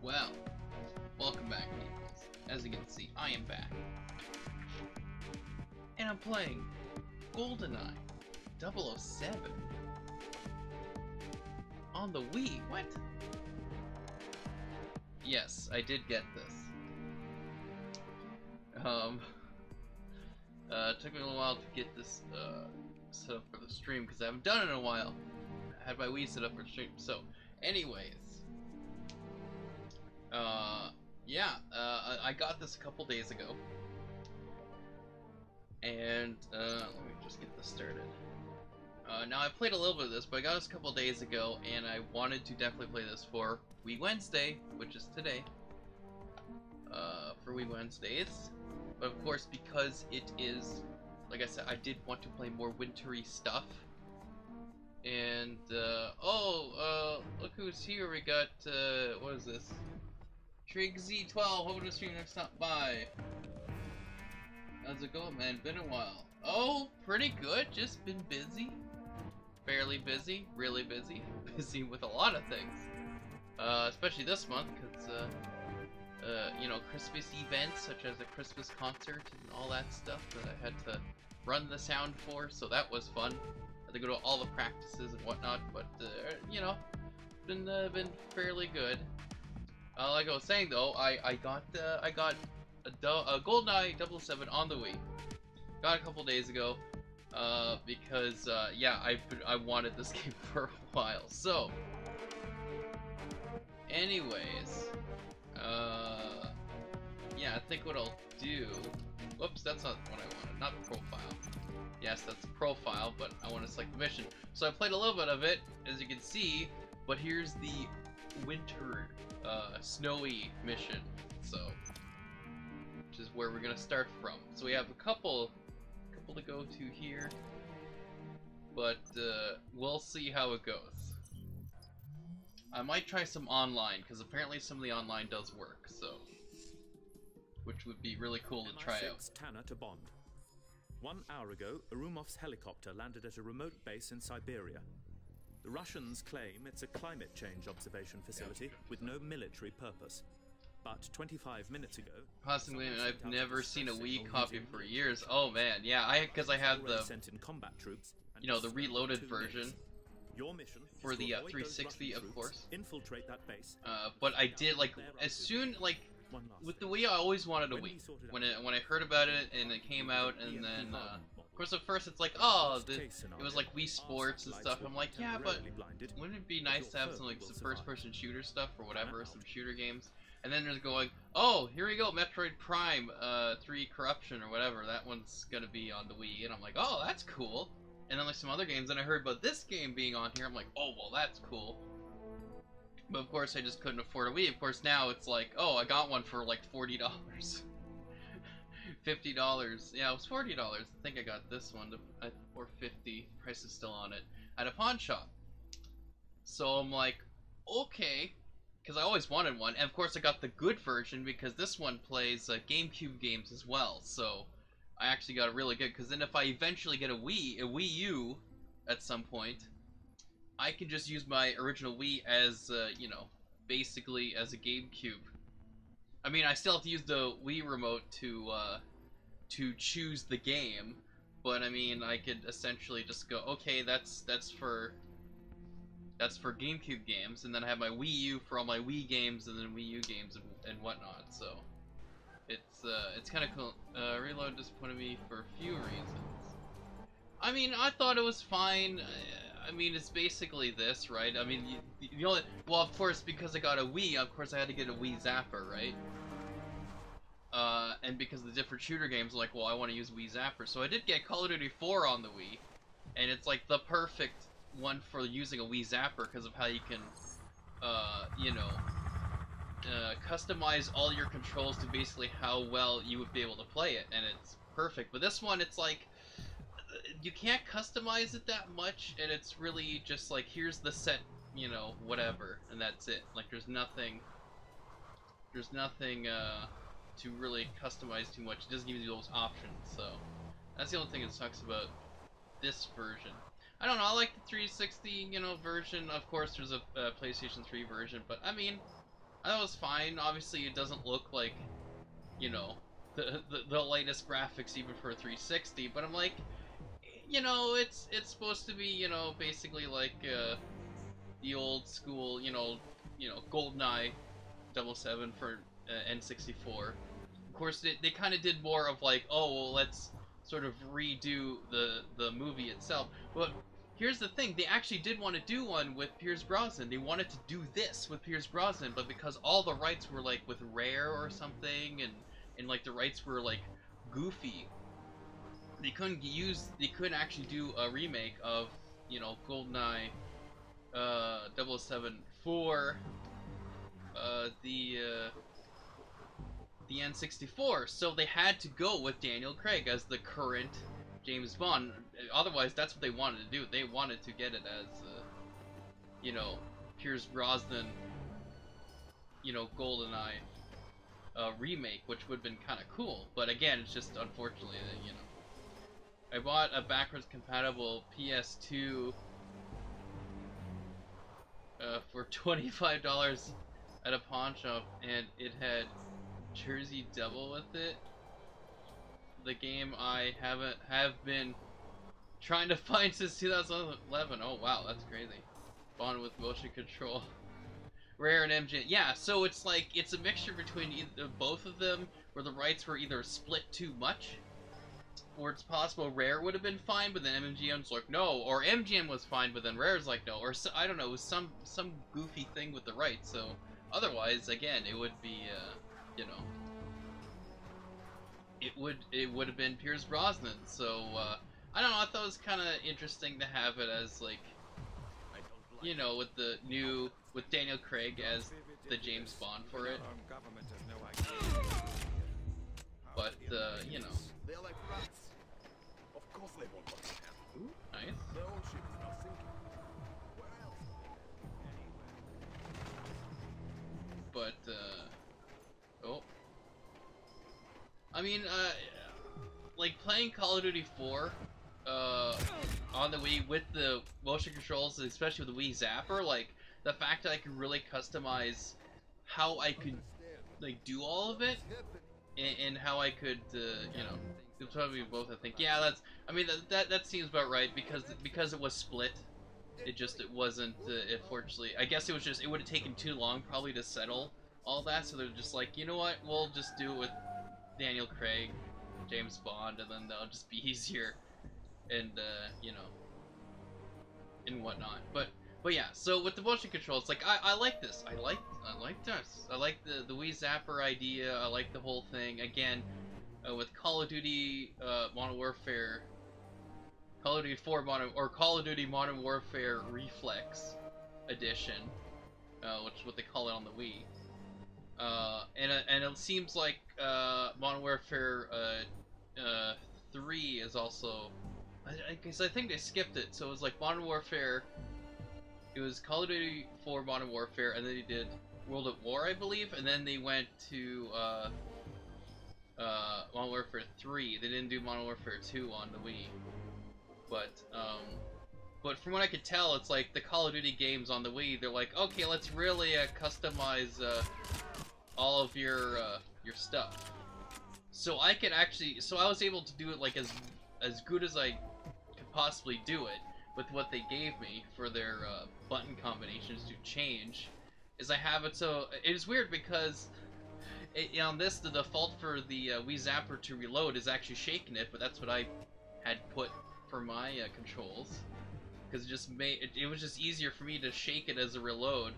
Well, welcome back, peoples. As you can see, I am back. And I'm playing GoldenEye 007 on the Wii. What? Yes, I did get this. Took me a little while to get this set up for the stream because I haven't done it in a while. I had my Wii set up for stream. So, anyways, I got this a couple days ago, and let me just get this started. Now I played a little bit of this, but I got this a couple days ago, and I wanted to definitely play this for Wii Wednesday, which is today. For Wii Wednesdays, but of course, because it is, like I said, I did want to play more wintry stuff. And look who's here. We got what is this? Trig Z12, hoping to stream next time. Bye. How's it going, man? Been a while. Oh, pretty good. Just been busy. Fairly busy. Really busy. Busy with a lot of things. Especially this month, because you know, Christmas events such as a Christmas concert and all that stuff that I had to run the sound for, so that was fun. I had to go to all the practices and whatnot, but you know, been fairly good. Like I was saying though, I got a GoldenEye 007 on the Wii. Got it a couple days ago, because yeah, I wanted this game for a while. So, anyways, yeah, I think what I'll do. Whoops, that's not what I wanted. Not profile. Yes, that's profile, but I want to select the mission. So I played a little bit of it, as you can see. But here's the winter, snowy mission. So, which is where we're gonna start from. So we have a couple to go to here, but we'll see how it goes. I might try some online, because apparently some of the online does work, so, which would be really cool to try out. Tanner to Bond. 1 hour ago, Arumov's helicopter landed at a remote base in Siberia. The Russians claim it's a climate change observation facility with no military purpose. But 25 minutes ago, possibly, I've never seen a Wii copy for years. Oh man, yeah, because I have the, you know, the reloaded version. Your mission for the 360, of course. Infiltrate that base. But I did, like, as soon, like, with the Wii, I always wanted a Wii. When I heard about it and it came out, and then of course at first it's like, oh, it was like Wii Sports and stuff. I'm like, yeah, but wouldn't it be nice to have some like some first-person shooter stuff or whatever, some shooter games? And then there's going, oh, here we go, Metroid Prime 3 Corruption or whatever. That one's gonna be on the Wii, and I'm like, oh, that's cool. And then like some other games, and I heard about this game being on here. I'm like, oh, well, that's cool. But of course, I just couldn't afford a Wii. Of course, now it's like, oh, I got one for like $40, $50. Yeah, it was $40. I think I got this one for $50. Price is still on it at a pawn shop. So I'm like, okay, because I always wanted one. And of course, I got the good version because this one plays GameCube games as well. So I actually got it really good, because then if I eventually get a Wii U at some point, I can just use my original Wii as, you know, basically as a GameCube. I mean, I still have to use the Wii remote to choose the game, but I mean, I could essentially just go, okay, that's for GameCube games, and then I have my Wii U for all my Wii games, and then Wii U games and whatnot. So it's kind of cool. Reload disappointed me for a few reasons. I mean, I thought it was fine. I mean, it's basically this, right? I mean, you know, well, of course, because I got a Wii, of course I had to get a Wii Zapper, right? And because of the different shooter games, like, well, I want to use Wii Zapper. So I did get Call of Duty 4 on the Wii, and it's like the perfect one for using a Wii Zapper because of how you can, you know, customize all your controls to basically how well you would be able to play it, and it's perfect. But this one, it's like, you can't customize it that much, and it's really just like, here's the set, you know, whatever, and that's it. Like, there's nothing to really customize too much. It doesn't give you those options, so that's the only thing that sucks about this version. I don't know, I like the 360, you know, version. Of course, there's a PlayStation 3 version, but I mean, I thought it was fine. Obviously, it doesn't look like, you know, the latest graphics even for a 360. But I'm like, you know, it's supposed to be, you know, basically like the old school, GoldenEye 007 for N64. Of course, they kind of did more of like, oh, well, let's sort of redo the movie itself. But here's the thing, they actually did want to do one with Pierce Brosnan. They wanted to do this with Pierce Brosnan, but because all the rights were like with Rare or something, and like the rights were like goofy, they couldn't actually do a remake of, you know, GoldenEye 007 for the N64, so they had to go with Daniel Craig as the current James Bond. Otherwise, that's what they wanted to do. They wanted to get it as, you know, Pierce Brosnan, you know, GoldenEye remake, which would have been kind of cool. But again, it's just unfortunately that, you know, I bought a backwards compatible PS2 for $25 at a pawn shop, and it had Jersey Devil with it. The game I have been trying to find since 2011. Oh wow, that's crazy. Bond with motion control. Rare and MGM. Yeah, so it's like it's a mixture between either, both of them, where the rights were either split too much, or it's possible Rare would have been fine, but then MGM's like no, or MGM was fine, but then Rare's like no, or so, I don't know, it was some goofy thing with the rights. So otherwise, again, it would be you know, it would have been Pierce Brosnan. So I don't know, I thought it was kind of interesting to have it as like, you know, with Daniel Craig as the James Bond for it. But you know. Ooh, nice. But oh, I mean, like playing Call of Duty 4 on the Wii with the motion controls, especially with the Wii Zapper, like the fact that I could really customize how I could like do all of it, and how I could, you know, it's probably both. I think, yeah, that's. I mean, that seems about right, because it was split. It wasn't. Unfortunately, I guess it was just. It would have taken too long probably to settle all that. So they're just like, you know what? We'll just do it with Daniel Craig, James Bond, and then that'll just be easier, and you know, and whatnot. But yeah. So with the motion control, it's like I like this. I like this. I like the Wii Zapper idea. I like the whole thing. Again, with Call of Duty Modern Warfare, Call of Duty 4 Modern, or Call of Duty Modern Warfare Reflex Edition, which is what they call it on the Wii. And it seems like Modern Warfare 3 is also, because I think they skipped it. So it was like Modern Warfare. It was Call of Duty 4 Modern Warfare, and then they did World at War, I believe, and then they went to Modern Warfare 3. They didn't do Modern Warfare 2 on the Wii. But from what I could tell, it's like the Call of Duty games on the Wii, they're like, okay, let's really customize all of your stuff. So I could actually, so I was able to do it like as good as I could possibly do it with what they gave me for their button combinations to change. Is I have it so it is weird because on this the default for the Wii Zapper to reload is actually shaking it, but that's what I had put for my controls, because it just made it was just easier for me to shake it as a reload,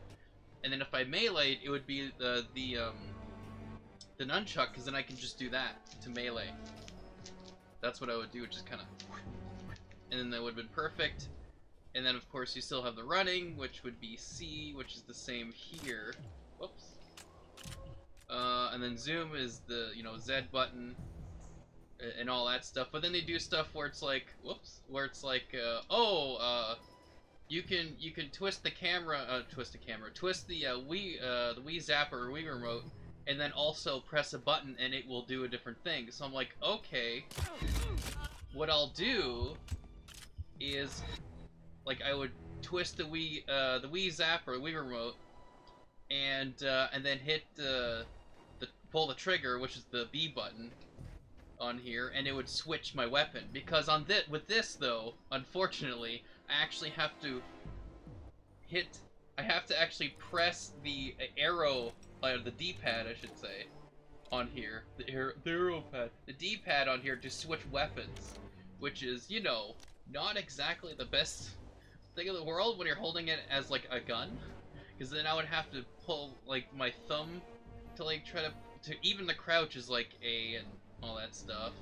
and then if I melee it would be the nunchuck, because then I can just do that to melee. That's what I would do, just kind of, and then that would have been perfect. And then of course you still have the running, which would be C, which is the same here. Whoops. And then zoom is the, you know, Z button and all that stuff. But then they do stuff where it's like, whoops, where it's like, you can twist the camera, twist the Wii Zapper or Wii remote, and then also press a button and it will do a different thing. So I'm like, okay, what I'll do is, like, I would twist the Wii Zapper, Wii remote, and then hit pull the trigger, which is the B button on here, and it would switch my weapon. Because with this though, unfortunately, I actually have to actually press the arrow, the D-pad, I should say, on here, the arrow pad, the D-pad on here to switch weapons, which is, you know, not exactly the best thing in the world when you're holding it as like a gun, because then I would have to pull like my thumb to like try to even the crouch is like A and all that stuff,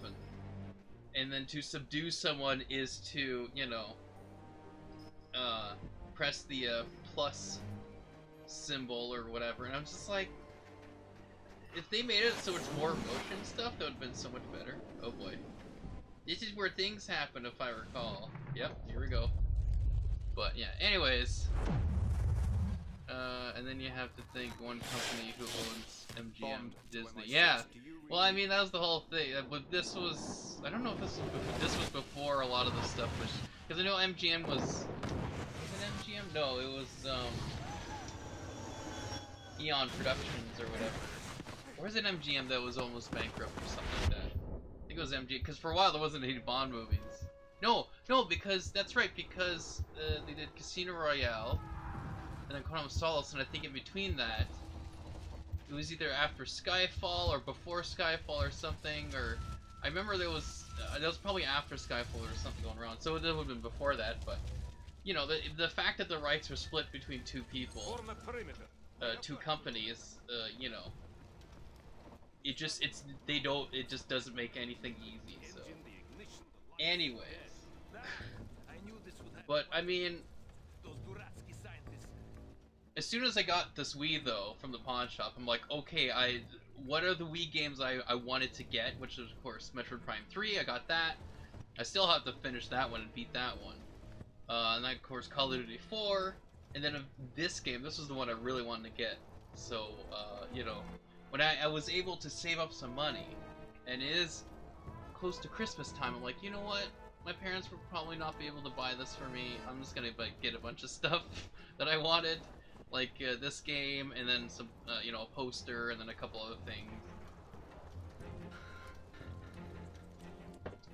and then to subdue someone is to, you know, press the plus symbol or whatever, and I'm just like, if they made it so it's more motion stuff, that would have been so much better. Oh boy. This is where things happen, if I recall. Yep, here we go. But yeah, anyways. And then you have to think one company who owns MGM, Disney. Yeah. Well, I mean, that was the whole thing. But this was, I don't know if this was before a lot of the stuff was, because I know MGM was it MGM? No, it was Eon Productions or whatever. Or is it MGM that was almost bankrupt or something like that? I think it was MGM, because for a while there wasn't any Bond movies. No, because, that's right, because they did Casino Royale, and then Quantum of Solace, and I think in between that, it was either after Skyfall or before Skyfall or something, or I remember there was probably after Skyfall or something going around, so it would have been before that, but, you know, the fact that the rights were split between two people, two companies, you know, it just doesn't make anything easy, so. Anyways. But, I mean, as soon as I got this Wii, though, from the pawn shop, I'm like, okay, what are the Wii games I wanted to get, which is, of course, Metroid Prime 3, I got that. I still have to finish that one and beat that one. And then, of course, Call of Duty 4, and then this game, this was the one I really wanted to get. So, you know, when I was able to save up some money, and it is close to Christmas time, I'm like, you know what? My parents would probably not be able to buy this for me. I'm just gonna get a bunch of stuff that I wanted, like this game, and then some, you know, a poster, and then a couple other things.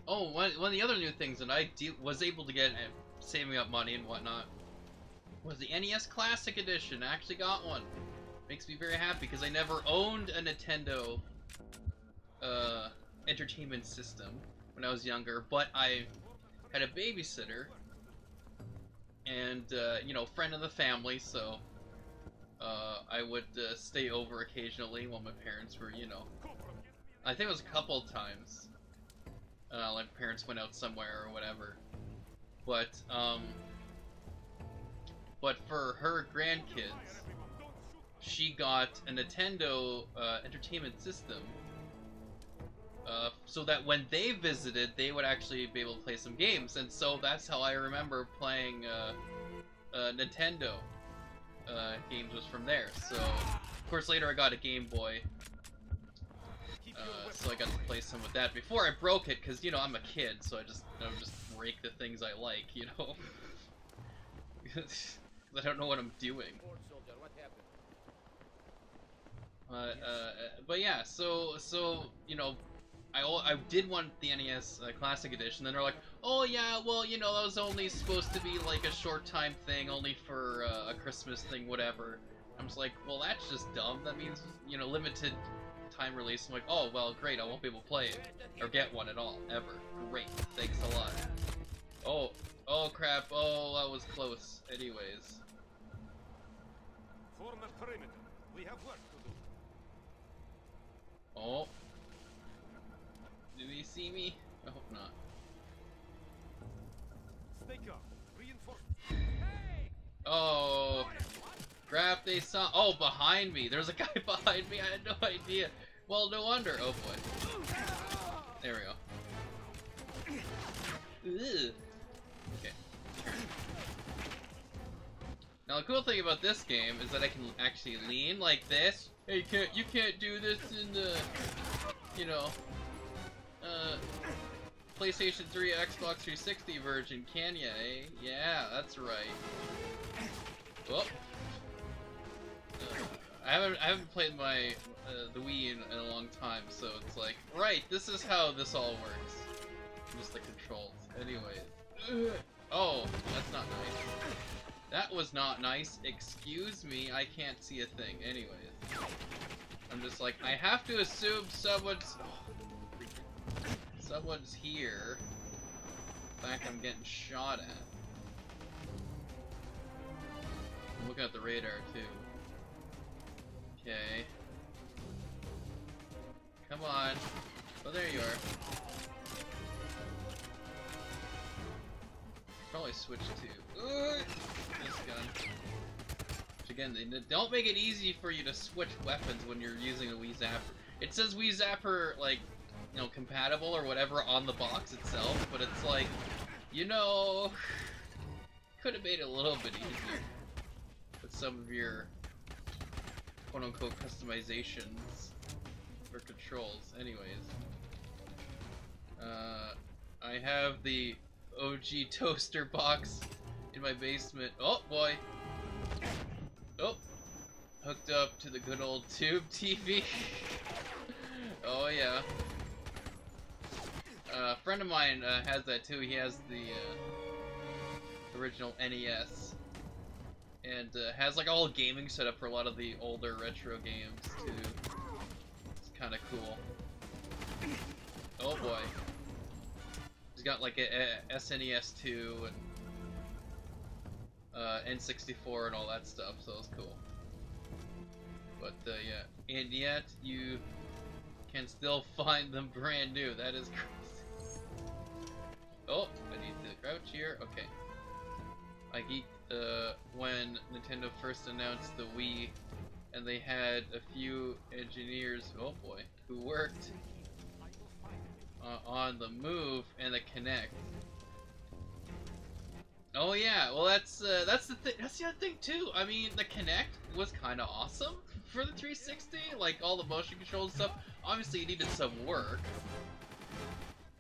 Oh, one of the other new things that I was able to get, saving up money and whatnot, was the NES Classic Edition. I actually got one. Makes me very happy because I never owned a Nintendo entertainment system when I was younger, but I had a babysitter and you know, friend of the family, so I would stay over occasionally while my parents were, you know, I think it was a couple of times, like parents went out somewhere or whatever, but for her grandkids, she got a Nintendo entertainment system, so that when they visited, they would actually be able to play some games, and so that's how I remember playing Nintendo games, was from there. So, of course, later I got a Game Boy, so I got to play some with that. Before I broke it, because, you know, I'm a kid, so I would just break the things I like, you know? Because I don't know what I'm doing. But yeah, so you know, I did want the NES Classic Edition. Then they're like, oh yeah, well, you know, that was only supposed to be like a short time thing, only for a Christmas thing, whatever. I'm just like, well, that's just dumb. That means, you know, limited time release. I'm like, oh well, great, I won't be able to play it or get one at all ever. Great, thanks a lot. Oh crap, oh, that was close. Anyways. Form a perimeter. We have work to do. Oh. Do he see me? I hope not. Snake up. Reinforcement. Hey! Oh. Crap, they saw. Oh, behind me. There's a guy behind me. I had no idea. Well, no wonder. Oh boy. There we go. Ugh. Okay. Now the cool thing about this game is that I can actually lean like this. Hey, you can't do this in the, you know, PlayStation 3, Xbox 360 version, can ya, eh? Yeah, that's right. Oh. I haven't played my the Wii in a long time, so it's like, right, this is how this all works. Just the controls. Anyway. Oh, that's not nice. That was not nice. Excuse me, I can't see a thing. Anyways. I'm just like, I have to assume someone's here. In fact, I'm getting shot at. I'm looking at the radar too. Okay. Come on. Oh, there you are. Probably switch to this gun. Which again, they don't make it easy for you to switch weapons when you're using a Wii Zapper. It says Wii Zapper, like, you know, compatible or whatever on the box itself, but it's like, you know, could have made it a little bit easier with some of your quote-unquote customizations for controls. Anyways, I have the OG toaster box in my basement. Oh boy! Oh, hooked up to the good old tube TV. Oh yeah. A friend of mine has that too. He has the original NES, and has like all gaming set up for a lot of the older retro games too. It's kind of cool. Oh boy. He's got like a SNES 2 and N64 and all that stuff, so it's cool. But yeah, and yet you can still find them brand new. That is crazy. Oh, I need to crouch here. Okay. I geeked when Nintendo first announced the Wii, and they had a few engineers, oh boy, who worked on the Move and the Kinect. Oh yeah, well that's the thing. That's the other thing too. I mean, the Kinect was kind of awesome for the 360, like all the motion control and stuff. Obviously, it needed some work.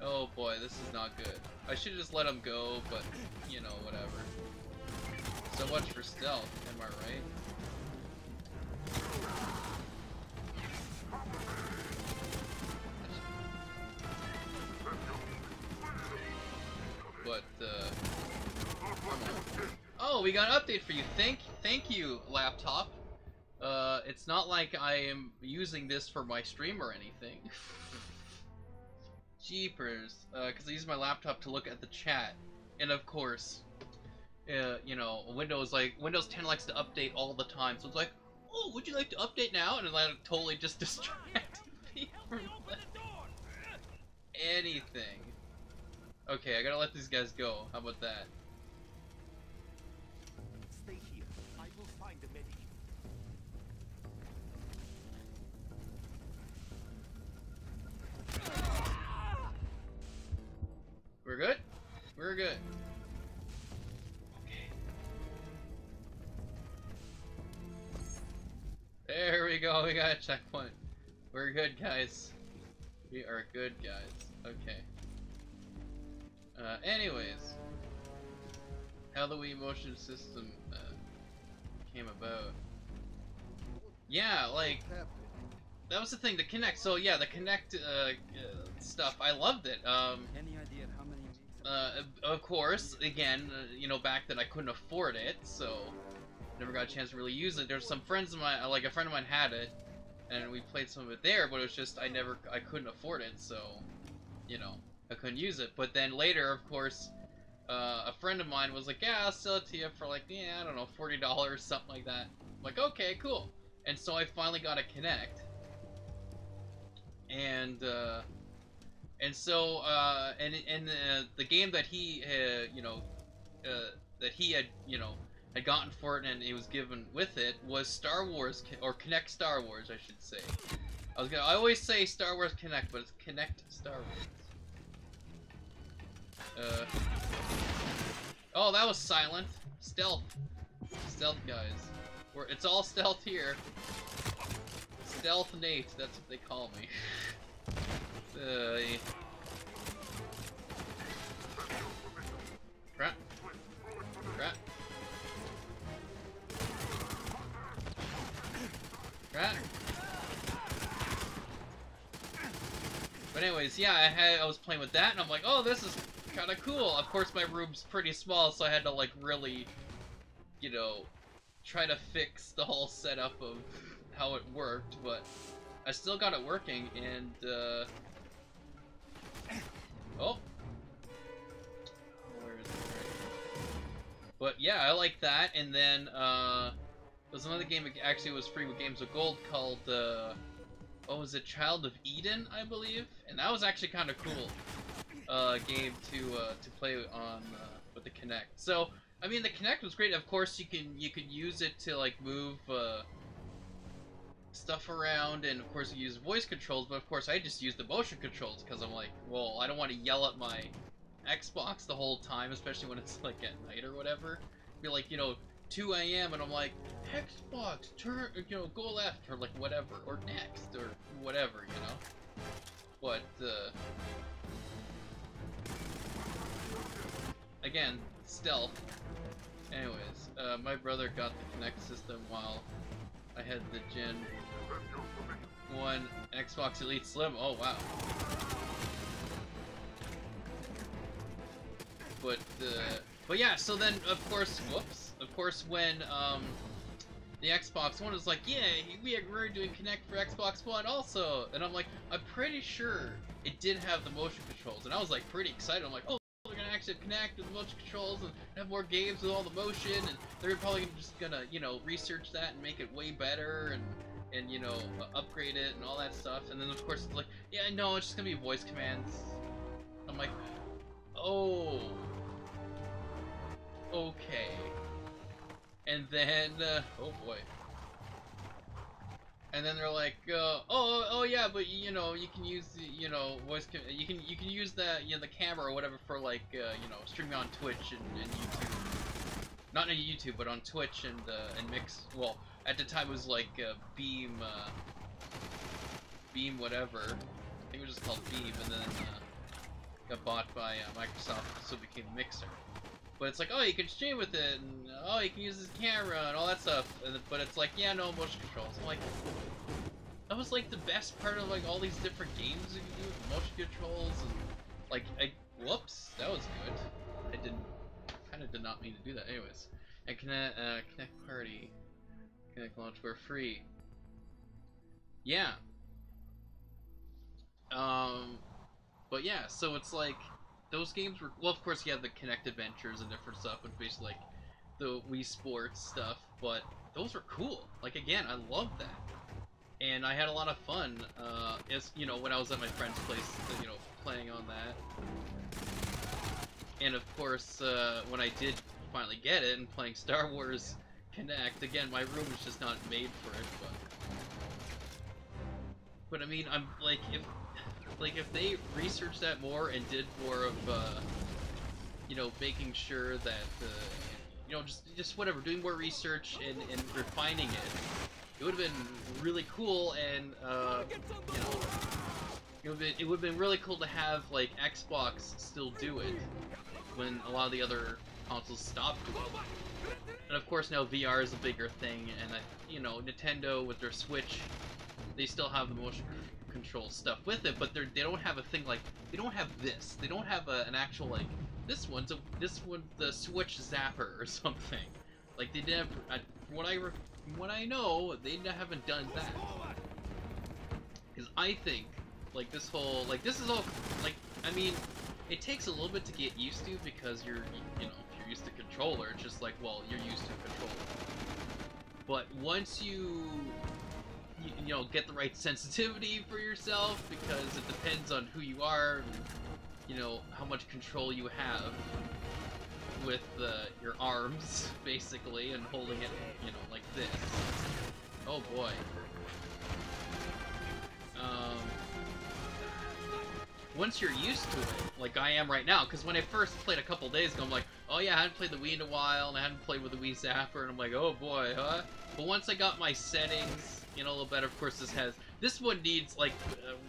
Oh boy, this is not good. I should have just let him go, but you know, whatever. So much for stealth, am I right? But oh, we got an update for you. Thank you, laptop. It's not like I am using this for my stream or anything. Jeepers, because I use my laptop to look at the chat, and of course, you know, Windows 10 likes to update all the time, so it's like, oh, would you like to update now? And that totally just distracted me from anything. Okay, I gotta let these guys go. How about that? Stay here. I will find the medic. We're good? We're good. Okay. There we go, we got a checkpoint. We're good, guys. We are good, guys. Okay. Anyways. How the Wii motion system came about. Yeah, like, that was the thing, the Kinect. So yeah, the Kinect stuff, I loved it. Any idea how many Of course, again, you know, back then I couldn't afford it, so never got a chance to really use it. There's some friends of mine, like a friend of mine had it, and we played some of it there, but it was just I couldn't afford it, so, you know, I couldn't use it. But then later, of course, a friend of mine was like, yeah, I'll sell it to you for like, yeah, I don't know, $40, something like that. I'm like, okay, cool. And so I finally got a Kinect. And so the game that he you know, that he had, you know, had gotten for it and he was given with it was Star Wars, or Kinect Star Wars, I should say. I always say Star Wars Kinect, but it's Kinect Star Wars. Oh, that was silent. Stealth. Stealth, guys. It's all stealth here. Stealth Nate, that's what they call me. Crap. Crap. Right? But anyways, yeah, I was playing with that, and I'm like, oh, this is kind of cool. Of course, my room's pretty small, so I had to, like, really, you know, try to fix the whole setup of how it worked, but I still got it working, and, oh. Where is it? But yeah, I like that, and then, there's another game that actually was free with Games with Gold called, what was it, Child of Eden, I believe? And that was actually kind of cool, game to play on, with the Kinect. So, I mean, the Kinect was great. Of course, you can use it to, like, move, stuff around, and of course you use voice controls, but of course I just use the motion controls, because I'm like, well, I don't want to yell at my Xbox the whole time, especially when it's, like, at night or whatever. Be like, you know, 2 a.m. and I'm like, Xbox, turn, you know, go left, or like whatever, or next, or whatever, you know. But again, stealth. Anyways, my brother got the Kinect system while I had the Gen 1 Xbox Elite Slim. Oh wow. But yeah, so then of course, whoops. Of course, when the Xbox One was like, yeah, we're doing Kinect for Xbox One also, and I'm like, I'm pretty sure it did have the motion controls, and I was like pretty excited. I'm like, oh, they're gonna actually connect with the motion controls and have more games with all the motion, and they're probably just gonna, you know, research that and make it way better and you know, upgrade it and all that stuff. And then of course it's like, yeah, no, it's just gonna be voice commands. I'm like, oh, okay. And then, oh boy. And then they're like, oh yeah, but you know, you can use the, you know, you can use the, you know, the camera or whatever for like, you know, streaming on Twitch and YouTube. Not on YouTube, but on Twitch and mix. Well, at the time it was like Beam whatever. I think it was just called Beam, and then got bought by Microsoft, so it became Mixer. But it's like, oh, you can stream with it, and oh, you can use this camera and all that stuff. But it's like, yeah, no motion controls. I'm like, that was like the best part of like all these different games you can do with motion controls, and like, whoops, that was good. I kind of did not mean to do that. Anyways, and Kinect Party, Kinect Launchware free. Yeah. But yeah, so it's like, those games were, well, of course you have the Kinect Adventures and different stuff, and basically like the Wii Sports stuff, but those were cool. Like, again, I loved that. And I had a lot of fun, as, you know, when I was at my friend's place, you know, playing on that. And of course, when I did finally get it and playing Star Wars Kinect, again, my room is just not made for it, but I mean, I'm like, if they researched that more and did more of, you know, making sure that, you know, just whatever, doing more research and refining it would have been really cool, and, you know, it would have been really cool to have, like, Xbox still do it when a lot of the other consoles stopped doing it. And of course now VR is a bigger thing, and, you know, Nintendo with their Switch, they still have the motion control stuff with it, but they don't have a thing like, they don't have this. They don't have an actual, like, this one's the Switch Zapper or something. Like, they didn't, from what I know, they haven't done that. Because I think, like, this whole, like, this is all, like, I mean, it takes a little bit to get used to, because you know, if you're used to controller, it's just like, well, you're used to a controller. But once you know, get the right sensitivity for yourself, because it depends on who you are, and, you know, how much control you have with your arms, basically, and holding it, you know, like this. Oh boy. Once you're used to it, like I am right now, because when I first played a couple days ago, I'm like, oh yeah, I hadn't played the Wii in a while, and I hadn't played with the Wii Zapper, and I'm like, oh boy, huh? But once I got my settings, you know, a little better, of course this one needs, like,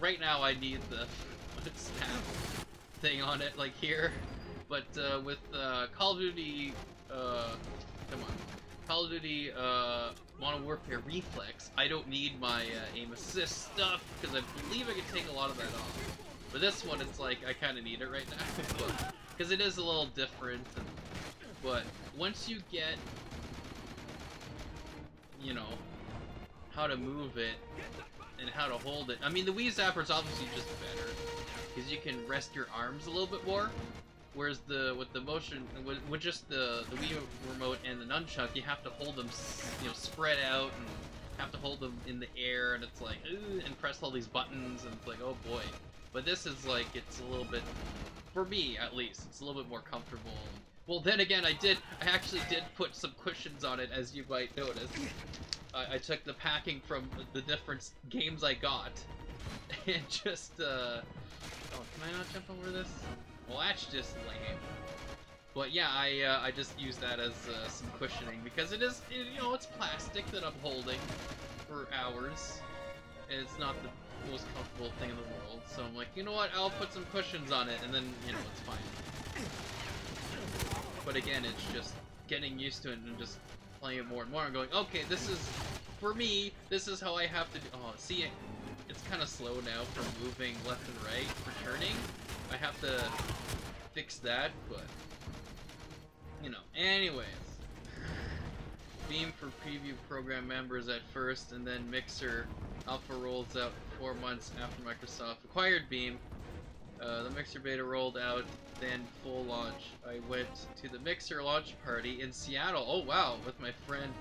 right now I need the snap thing on it, like here, but with Call of Duty, come on, Call of Duty Modern Warfare Reflex, I don't need my aim assist stuff, because I believe I can take a lot of that off. But this one, it's like, I kind of need it right now, because it is a little different, but once you get, you know, how to move it, and how to hold it, I mean, the Wii Zapper's obviously just better, because you can rest your arms a little bit more. Whereas with the motion, with just the Wii remote and the nunchuck, you have to hold them, you know, spread out, and have to hold them in the air, and it's like, and press all these buttons, and it's like, oh boy. But this is like, it's a little bit, for me at least, it's a little bit more comfortable. Well, then again, I actually did put some cushions on it, as you might notice. I took the packing from the different games I got, and just, oh, can I not jump over this? Well, that's just lame. But yeah, I just use that as some cushioning, because it is, you know, it's plastic that I'm holding for hours, and it's not the most comfortable thing in the world. So I'm like, you know what, I'll put some cushions on it, and then, you know, it's fine. But again, it's just getting used to it and just playing it more and more and going, okay, this is, for me, this is how I have to do. Oh, see, it's kind of slow now for moving left and right, for turning. I have to fix that, but, you know, anyways. Beam for preview program members at first, and then Mixer Alpha rolls out 4 months after Microsoft acquired Beam. The Mixer beta rolled out, then full launch. I went to the Mixer launch party in Seattle. Oh wow, with my friend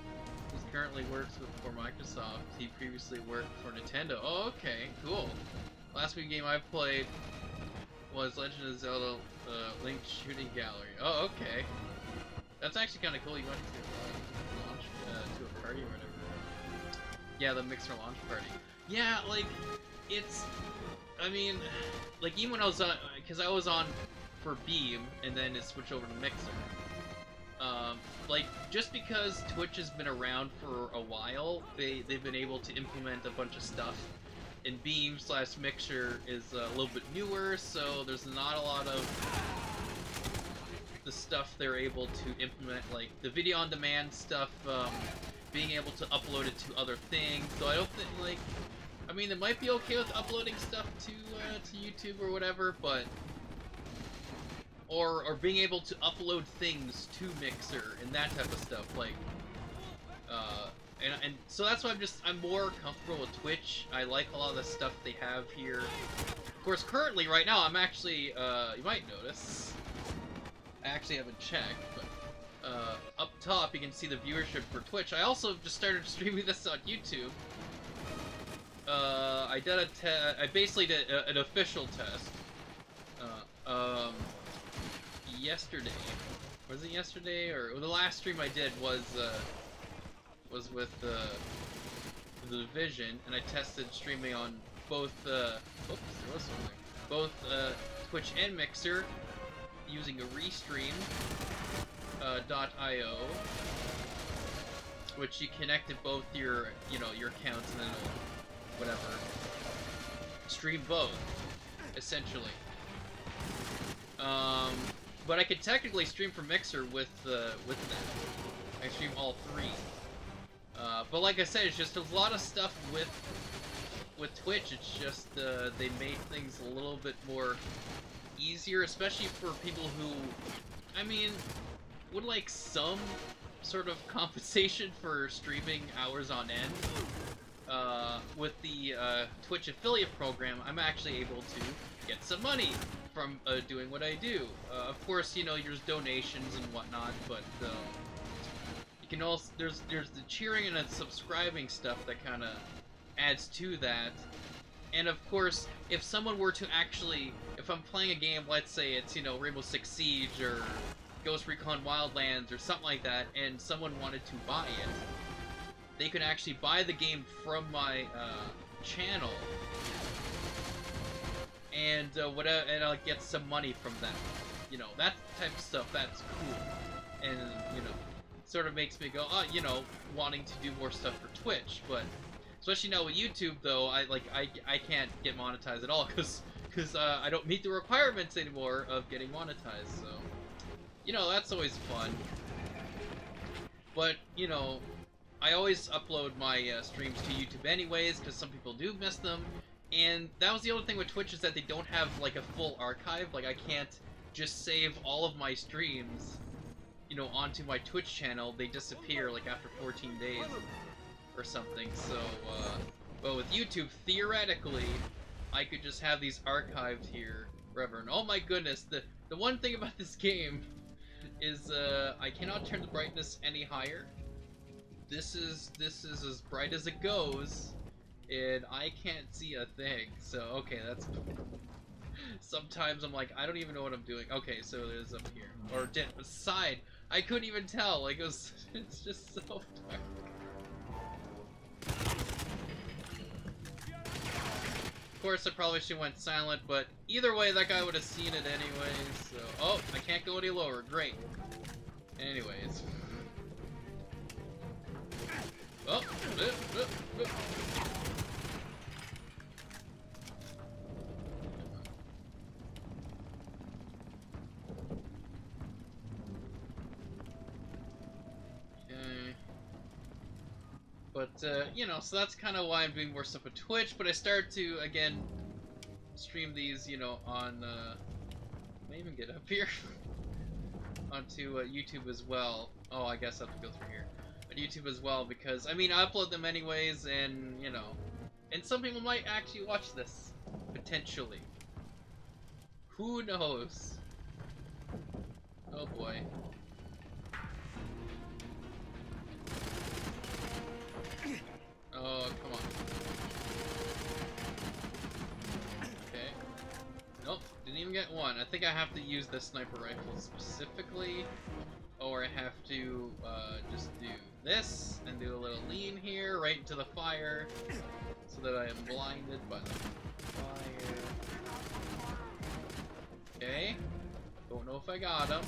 who currently works for Microsoft. He previously worked for Nintendo. Oh, okay, cool. Last week game I played was Legend of Zelda Link's Shooting Gallery. Oh, okay. That's actually kind of cool. You went to launch to a party or whatever. Yeah, the Mixer launch party. Yeah, like, it's, I mean, like, even when I was on, because I was on for Beam, and then it switched over to Mixer. Like, just because Twitch has been around for a while, they've been able to implement a bunch of stuff. And Beam / Mixer is a little bit newer, so there's not a lot of the stuff they're able to implement, like the video on demand stuff, being able to upload it to other things. So I don't think, like, I mean, it might be okay with uploading stuff to YouTube or whatever, but or being able to upload things to Mixer and that type of stuff, like, and so that's why I'm more comfortable with Twitch. I like a lot of the stuff they have here. Of course, currently, right now, I'm actually, you might notice, I actually haven't checked, but up top you can see the viewership for Twitch. I also just started streaming this on YouTube. I basically did an official test. Yesterday. Was it yesterday, or the last stream I did was with the Division, and I tested streaming on both oops, there was something. Both Twitch and Mixer using a Restream .io, which you connected both your accounts and then whatever stream both essentially. But I could technically stream from Mixer with that. I stream all three. But like I said, it's just a lot of stuff with Twitch. It's just they made things a little bit more easier, especially for people who, I mean, would like some sort of compensation for streaming hours on end. With the Twitch affiliate program, I'm actually able to get some money from doing what I do. Of course, you know, there's donations and whatnot, but you can also there's the cheering and the subscribing stuff that kind of adds to that. And of course, if someone were to actually, if I'm playing a game, let's say it's, you know, Rainbow Six Siege or Ghost Recon Wildlands or something like that, and someone wanted to buy it, they could actually buy the game from my channel, and whatever, and I'll get some money from that. You know, that type of stuff. That's cool, and you know, sort of makes me go, oh, you know, wanting to do more stuff for Twitch. But especially now with YouTube, though, I can't get monetized at all because I don't meet the requirements anymore of getting monetized. So, you know, that's always fun. But you know, I always upload my streams to YouTube anyways, because some people do miss them. And that was the other thing with Twitch, is that they don't have like a full archive. Like I can't just save all of my streams, you know, onto my Twitch channel. They disappear like after 14 days or something. So, well, with YouTube, theoretically, I could just have these archived here forever. And oh my goodness, the one thing about this game is I cannot turn the brightness any higher. This is as bright as it goes, and I can't see a thing. So okay, that's. Sometimes I'm like, I don't even know what I'm doing. Okay, so it is up here, or side. I couldn't even tell. Like it's just so dark. Of course, I probably should have went silent, but either way, that guy would have seen it anyways. So, oh, I can't go any lower. Great. Anyways. Oh, okay. But, you know, so that's kind of why I'm doing more stuff with Twitch, but I start to, again, stream these, you know, on, can I even get up here? Onto YouTube as well. Oh, I guess I have to go through here. On YouTube as well, because, I mean, I upload them anyways, and, you know, and some people might actually watch this, potentially. Who knows? Oh boy. Oh, come on. Okay. Nope, didn't even get one. I think I have to use the sniper rifle specifically, or I have to just do this and do a little lean here right into the fire so that I am blinded by the fire. Okay. Don't know if I got him.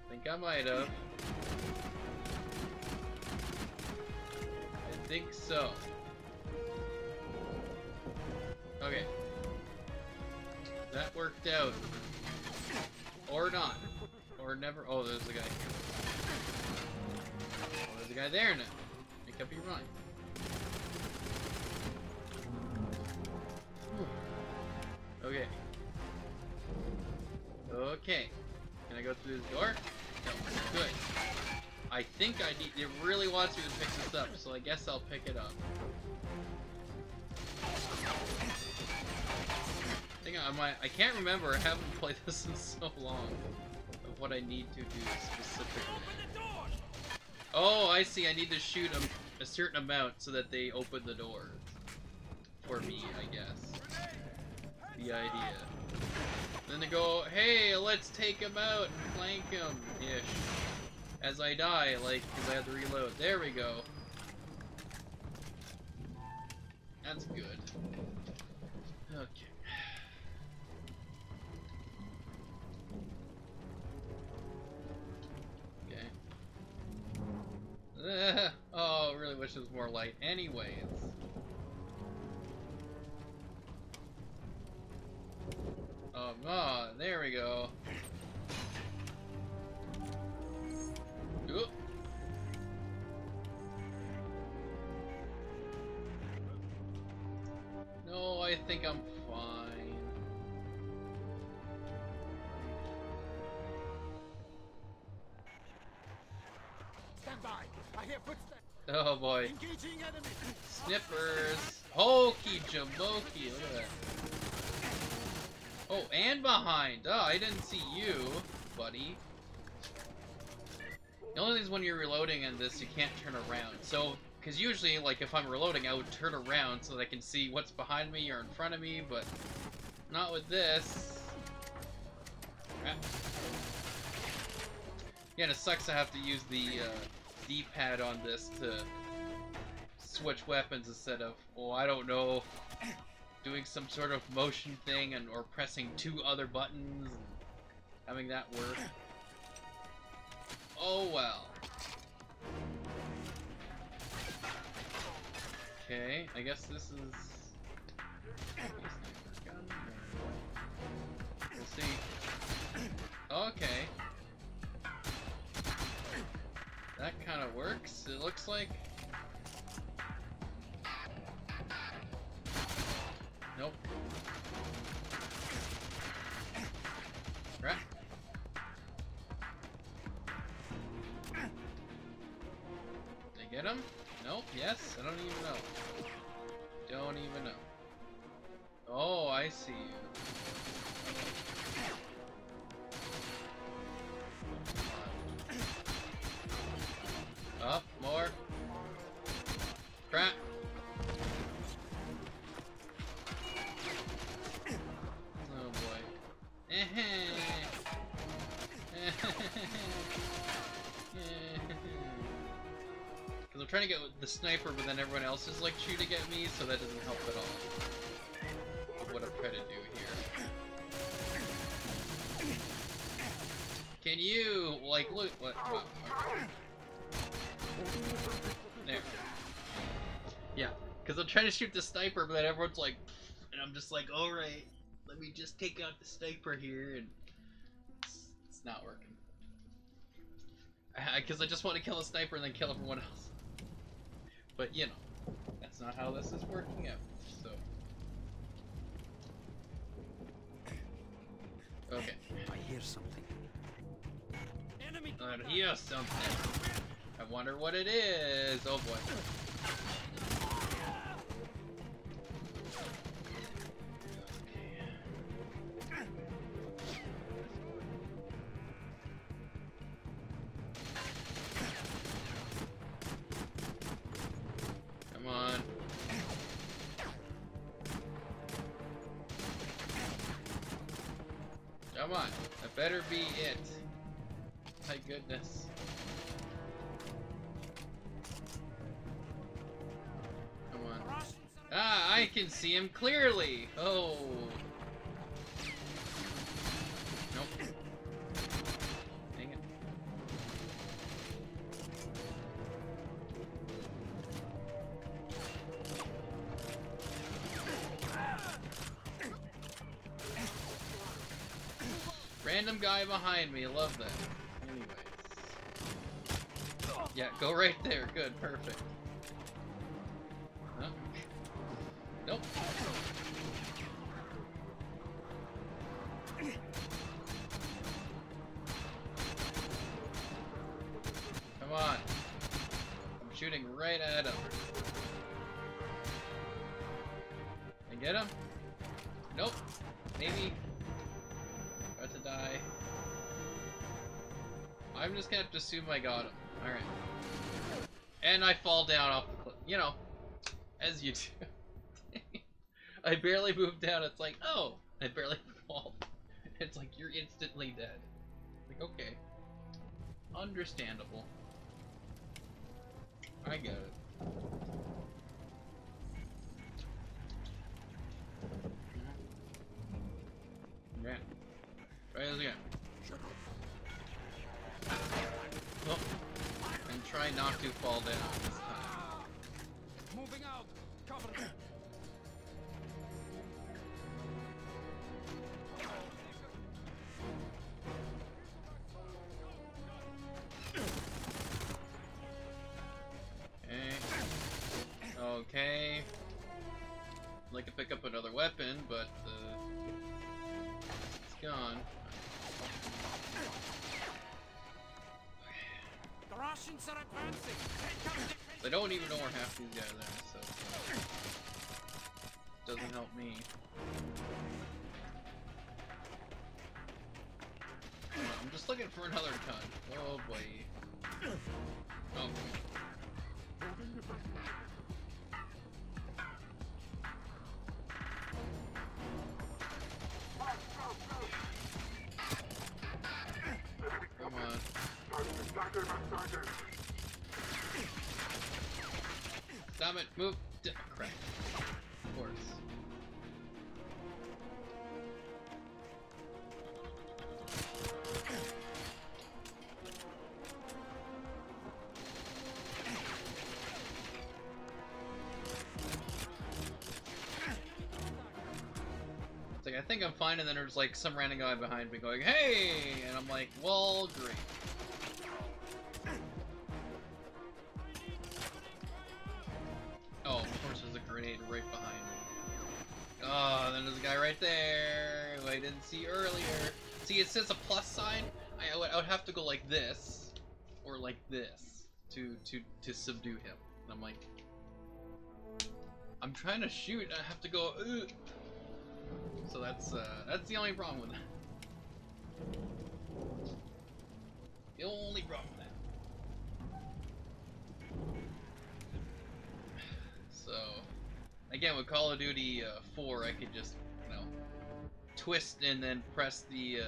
Think I might have. I think so. Okay. That worked out. Or not. Or never. Oh, there's a guy here. Oh, there's a guy there now. Make up your mind. Okay. Okay. Can I go through this door? No. Good. I think I need. It really wants me to pick this up, so I guess I'll pick it up. I can't remember. I haven't played this in so long. Of what I need to do specifically. Oh, I see. I need to shoot a certain amount so that they open the door. For me, I guess. The idea. Then they go, hey, let's take him out and flank him, ish. As I die, like, because I have to reload. There we go. That's good. Okay. Okay. Oh, I really wish it was more light. Anyways. Oh, there we go. Oop. No, I think I'm fine. Stand by. I hear footsteps. Oh boy. Engaging enemy. Snippers. Hokey jamoky. Look at that. Oh, and behind. Oh, I didn't see you, buddy. The only thing is when you're reloading in this, you can't turn around. So, because usually, like, if I'm reloading, I would turn around so that I can see what's behind me or in front of me, but not with this. Crap. Yeah, and it sucks to have to use the D-pad on this to switch weapons instead of, oh, I don't know, doing some sort of motion thing and or pressing two other buttons and having that work. Oh well. Okay, I guess this is. We'll see. Okay. That kind of works, it looks like. Nope. Right. Did I get him? Nope. Yes? I don't even know. Don't even know. Oh, I see you. Up, more. Crap. Oh boy. Because I'm trying to get the sniper, but then everyone else is like shooting at me, so that doesn't help at all. What I'm trying to do here. Can you, like, look, what? Oh, okay. There. Yeah, because I'm trying to shoot the sniper, but then everyone's like, and I'm just like, alright, let me just take out the sniper here, and it's not working. Because I just want to kill a sniper and then kill everyone else. But, you know, that's not how this is working out, so. Okay. I hear something. Enemy. I hear something. I wonder what it is. Oh boy. Come on. Come on. That better be it. My goodness. Come on. Ah, I can see him clearly. Oh. Nope. Dang it. Random guy behind me. Love that. Anyways. Yeah, go right there. Good. Perfect. Huh? Nope. Come on. I'm shooting right at him. I get him? Nope. Maybe. About to die. I'm just gonna have to assume I got him. Alright. And I fall down off the cliff. You know, as you do. I barely move down, it's like, oh, I barely fall. It's like, you're instantly dead. Like, okay. Understandable. I get it. Yeah. Try this again. Oh. And try not to fall down this time. Moving out. Cover me. Okay. I'd like to pick up another weapon, but it's gone. The Russians are advancing. Take out I don't even know where half these guys are, so doesn't help me. I'm just looking for another ton. Oh boy. Oh. Come on. Stop it! Move! Crap. Of course. It's like, I think I'm fine, and then there's like some random guy behind me going, hey! And I'm like, well, great. guy right there who I didn't see earlier. See, it says a plus sign. I would have to go like this, or like this, to subdue him. And I'm like, I'm trying to shoot. I have to go. Ugh. So that's the only problem with that. The only problem with that. So, again, with Call of Duty 4, I could just, you know, twist and then press the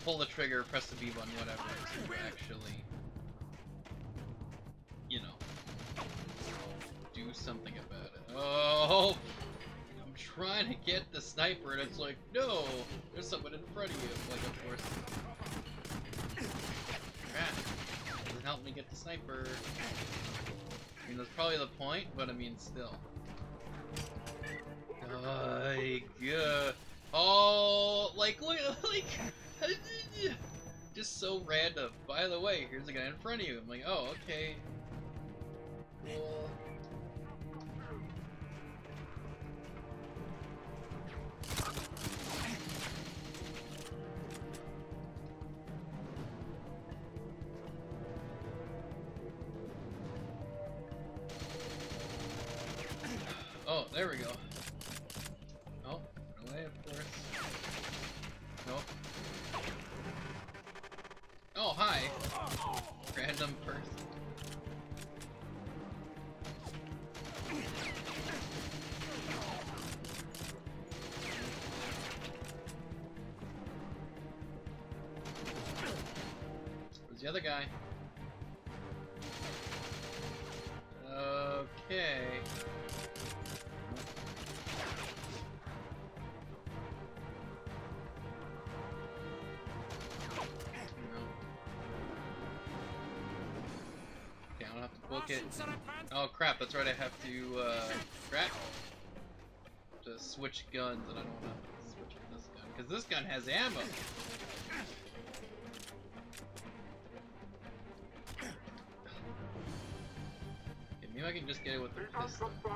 pull the trigger, press the B button, whatever, to actually, you know, do something about it. Oh, I'm trying to get the sniper, and it's like, no, there's someone in front of you. Like, of course, crap, doesn't help me get the sniper. I mean, that's probably the point, but I mean, still. Oh, like, look, like, just so random. By the way, here's a guy in front of you. I'm like, oh, okay. Cool. Oh, there we go. Oh, no way, of course. Nope. Oh, hi. Random person. Where's the other guy? Okay. It. Oh crap, that's right, I have to to switch guns, and I don't want to switch this gun, because this gun has ammo. Okay, maybe I can just get it with the pistol. Oh,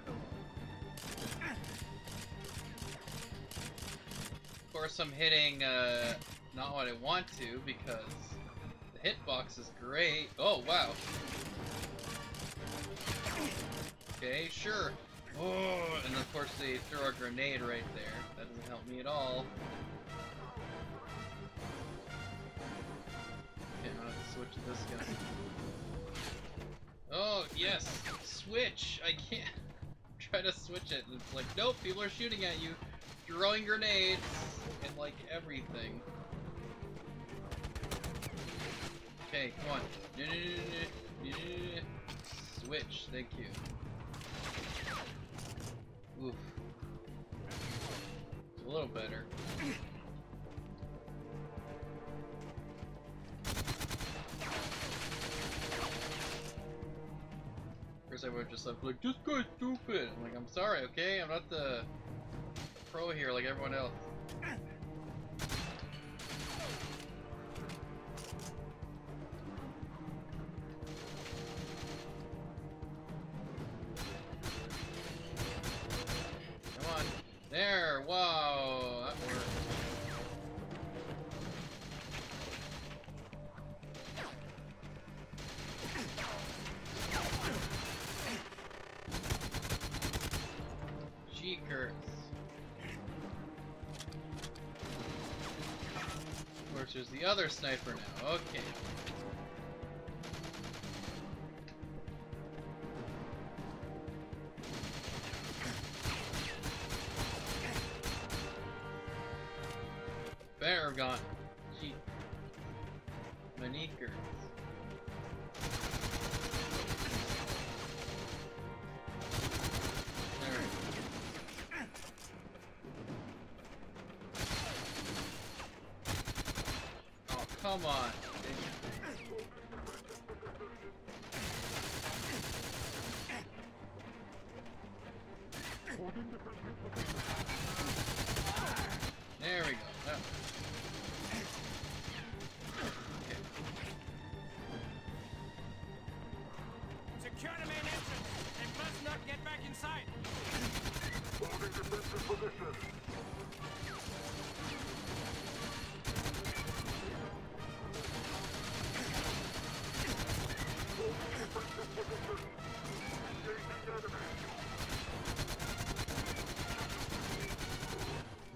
come on. Of course I'm hitting not what I want to, because hitbox is great. Oh, wow. Okay, sure. Oh, and of course they throw a grenade right there. That doesn't help me at all. Okay, I'm gonna have to switch to this gun. Oh, yes! Switch! I can't try to switch it, and it's like, nope, people are shooting at you. Throwing grenades, and like everything. Okay, come on. Switch, thank you. Oof. It's a little better. First I would just have like, just go stupid. I'm like, I'm sorry, okay? I'm not the pro here like everyone else. There, wow, that worked. Cheekers. Of course, there's the other sniper now. Okay. Bear gone. Gee. Manikers. There we go. Oh, come on. There we go. Oh. Secure the main entrance.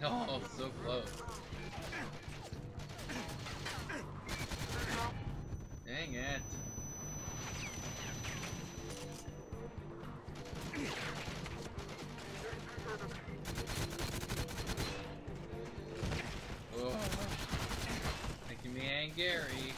No, so close. Dang it. Oh, making me angry.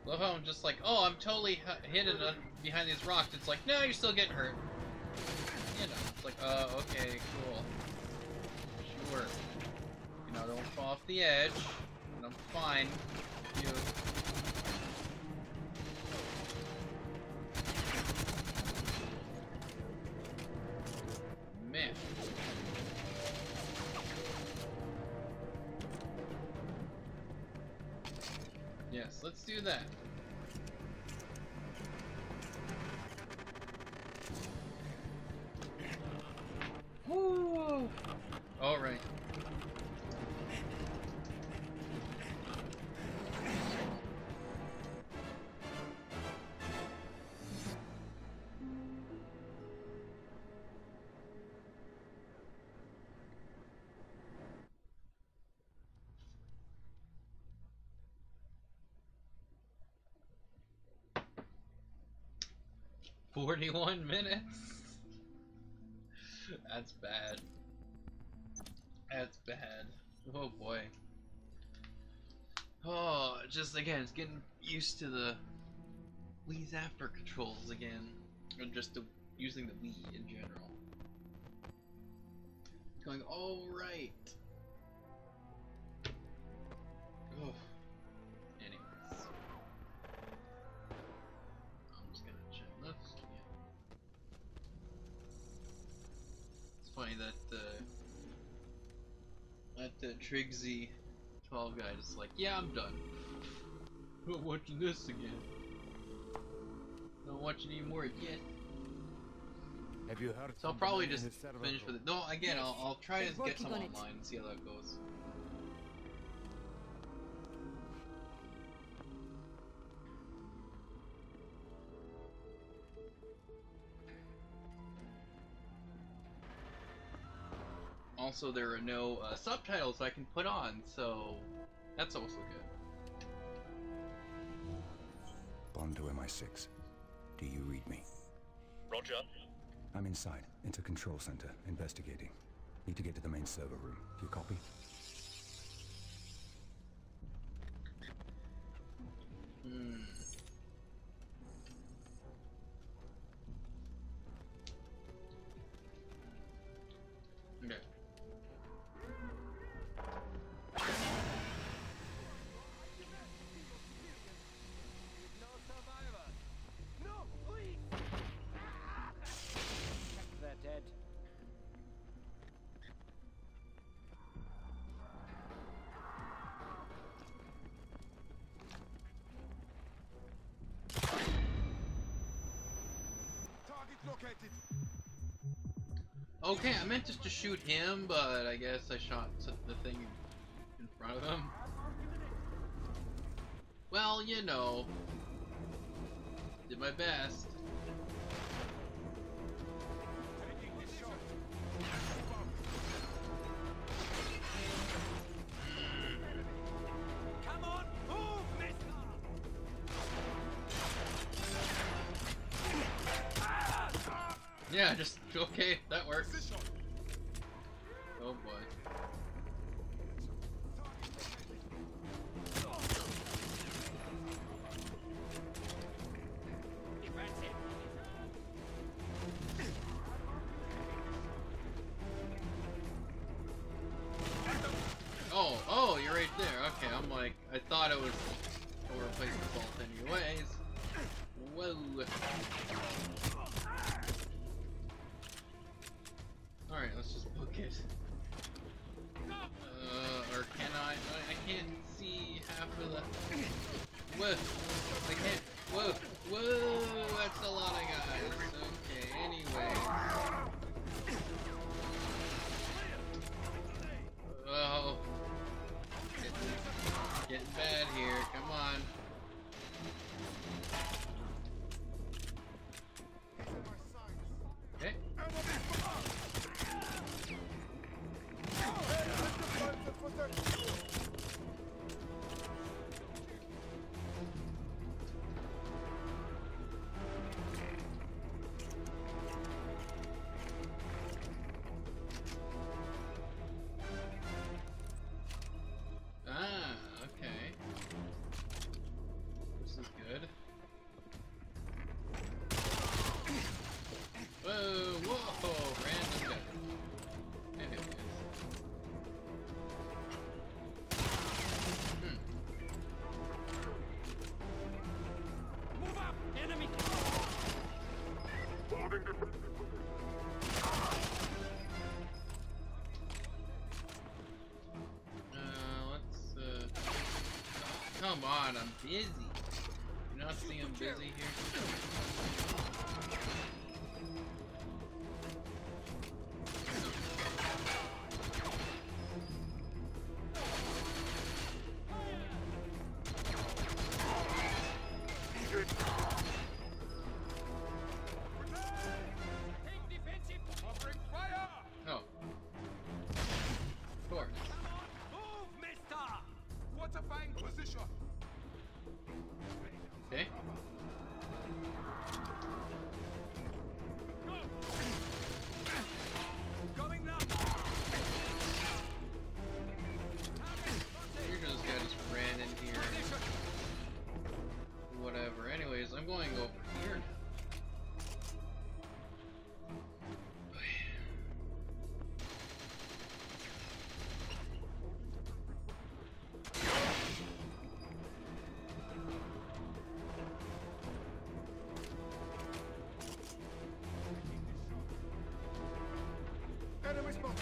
Love how I'm just like, oh, I'm totally hidden behind these rocks. It's like, no, you're still getting hurt. You know, it's like, okay, cool. Sure. You know, don't fall off the edge. And I'm fine. You. Man. Yes, let's do that. Woo! All right. "41 minutes? That's bad. That's bad. Oh boy. Oh, just again, it's getting used to the Wii's after controls again. Or just using the Wii in general. Going, all right. Oh. Anyways. I'm just gonna check this. Yeah. It's funny that Triggsy 12 guy is like, yeah, I'm done. I'm not watching this again. Not watching any more yet. Have you heard? So I'll probably just finish with it. No, again, I'll try to get some working on online it. and see how that goes. Also, there are no subtitles I can put on, so that's also good. Bond to MI6. Do you read me? Roger. I'm inside, into control center, investigating. Need to get to the main server room. Do you copy? Okay. No survivors. No, please. They're dead. Target located. Okay, I meant just to shoot him, but I guess I shot the thing in front of him. Well, you know, did my best. Taking the shot. Come on, move, mister. Yeah, just okay, that works. Oh boy. Oh, you're right there. Okay, I'm like, I thought it was a replacement bolt anyways. Whoa. Alright, let's just book it. Or can I? I can't see half of the... come on, I'm busy. You not see I'm busy here? Take defensive. Covering fire. Oh. Of course. Come on, move, mister. What's a fine position? Okay. Go. Going now. You're just guy just ran in here. Whatever. Anyways, I'm going over here now. Enemy spotted.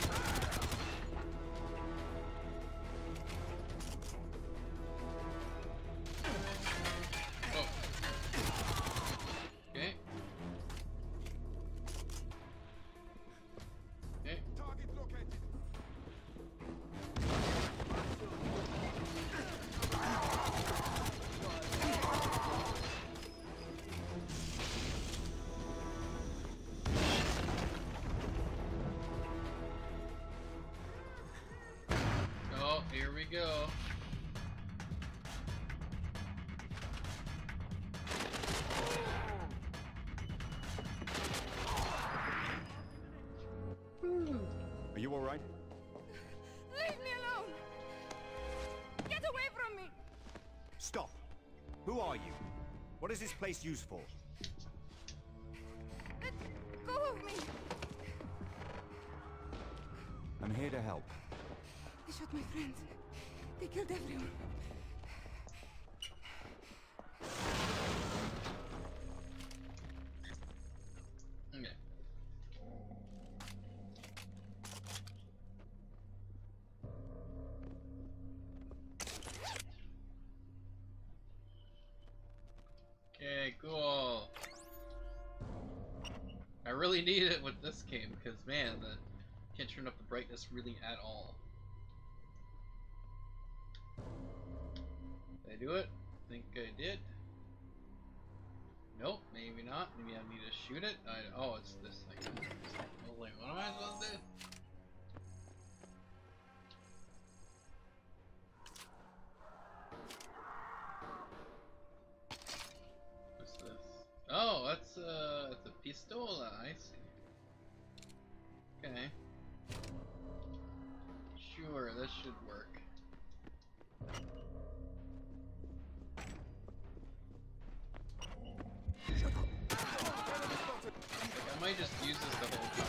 Oh. Okay. Okay. Target located. Oh, here we go. Are you all right? Leave me alone! Get away from me! Stop! Who are you? What is this place used for? Let go of me! I'm here to help. They shot my friends. They killed everyone. Okay. Okay, cool. I really need it with this game because man, the can't turn up the brightness really at all. Did I do it? I think I did. Nope, maybe not. Maybe I need to shoot it. Oh, it's this thing. I was like, what am I supposed to do? What's this? Oh, that's a pistola. I see. Okay. Sure, this should work. I might just use this the whole time.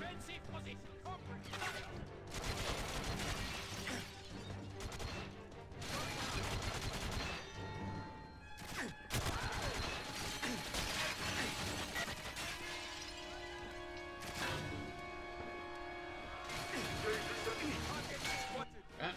Defensive position. Covering fire. Ah.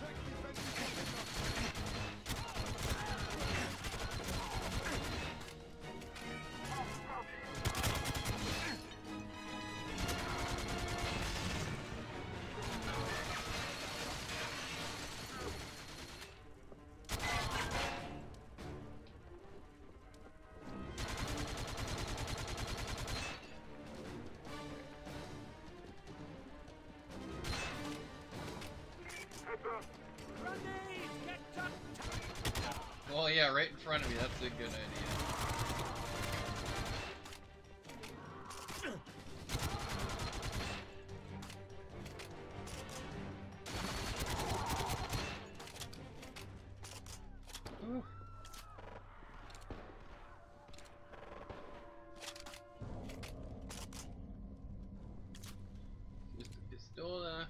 Well, yeah, right in front of me. That's a good idea. Ooh. Just a pistola.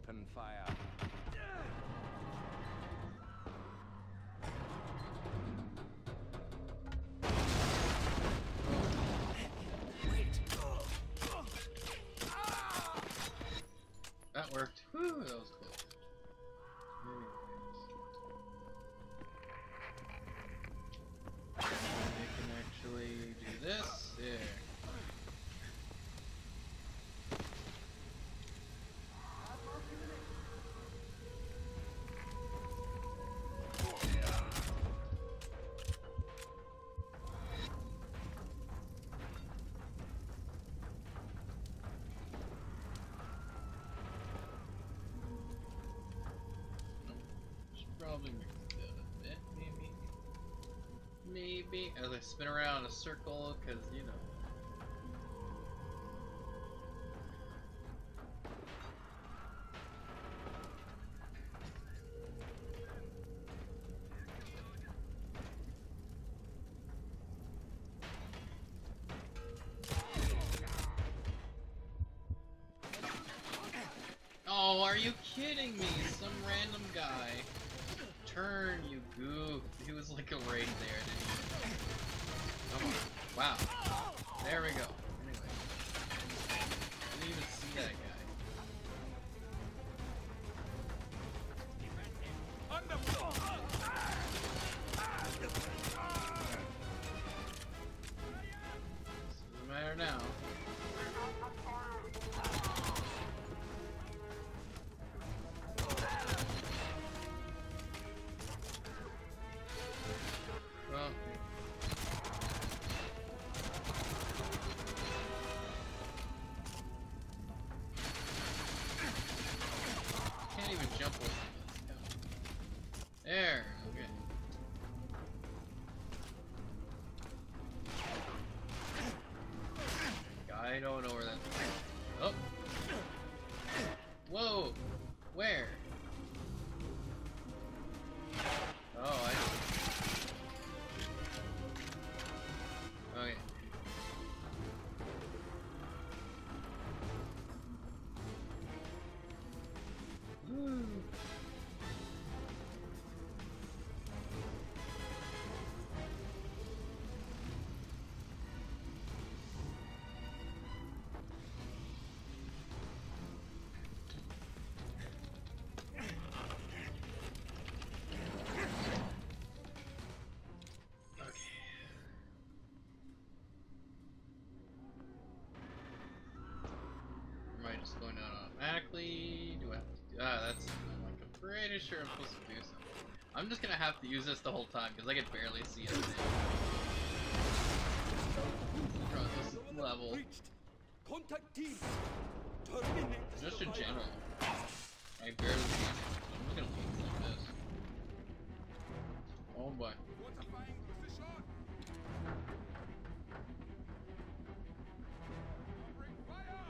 Open fire. That worked. Whew, that was cool. I can actually do this. There. Probably mix it a bit, maybe as I spin around in a circle, because you know. Oh, are you kidding me? Some random guy. Turn, you goof. He was like right there, didn't he? Come on. Wow. There we go. Anyway. Didn't even see that guy. Doesn't matter now. Can't even jump over this. There, okay. I don't know where that's going. Oh! Whoa! Where? Oh, I see. Okay. Woo. Am I just going down automatically? Do I have to do that's like I'm pretty sure I'm supposed to do something. I'm just gonna have to use this the whole time because I can barely see anything. Bro, this is level. Contact team. Just in general. I barely see anything. I'm just gonna leave it like this. Oh boy. Fortifying position. Covering fire.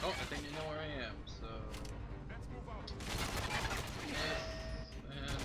Oh, I think you know where I am, so... Let's move out. Yes, and...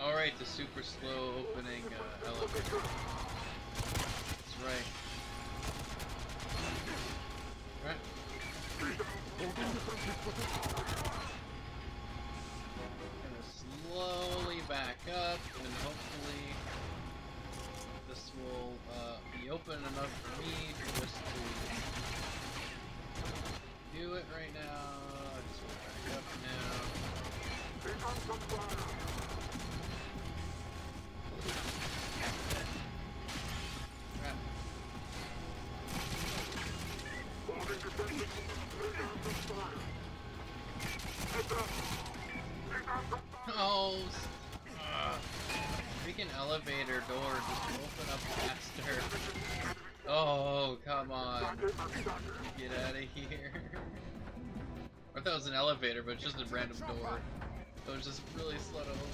Alright, the super slow opening elevator. That's right. Right. Gonna slowly back up, and hopefully this will be open enough for me to just do it right now. I just want to back up now. Oh, freaking elevator door just open up faster. Oh, come on. Get out of here. I thought it was an elevator, but it's just a random door. So it's just really slow to open.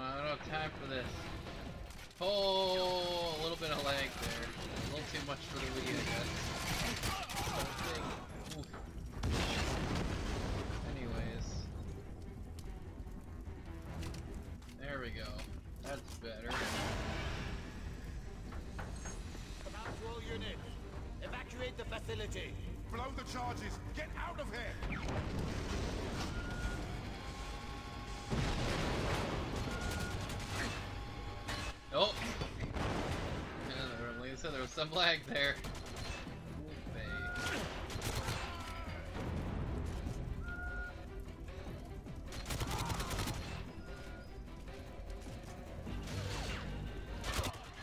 I don't have time for this. Oh, a little bit of lag there. A little too much for the Wii, I guess. Oof. Anyways. There we go. That's better. Command to all units. Evacuate the facility. Blow the charges. Get out of here. Oh! Yeah, like I said, there was some lag there.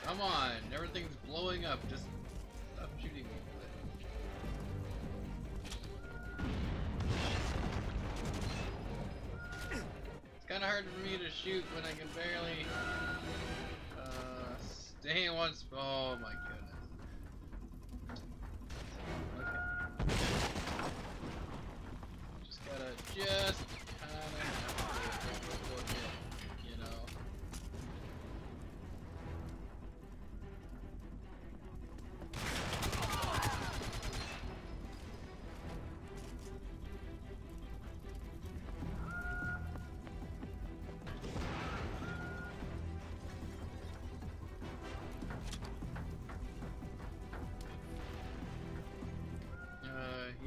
Come on, everything's blowing up. Just stop shooting me. It's kind of hard for me to shoot when I can barely stay in one spot. Oh my goodness. Okay. Just gotta kind of look at, you know.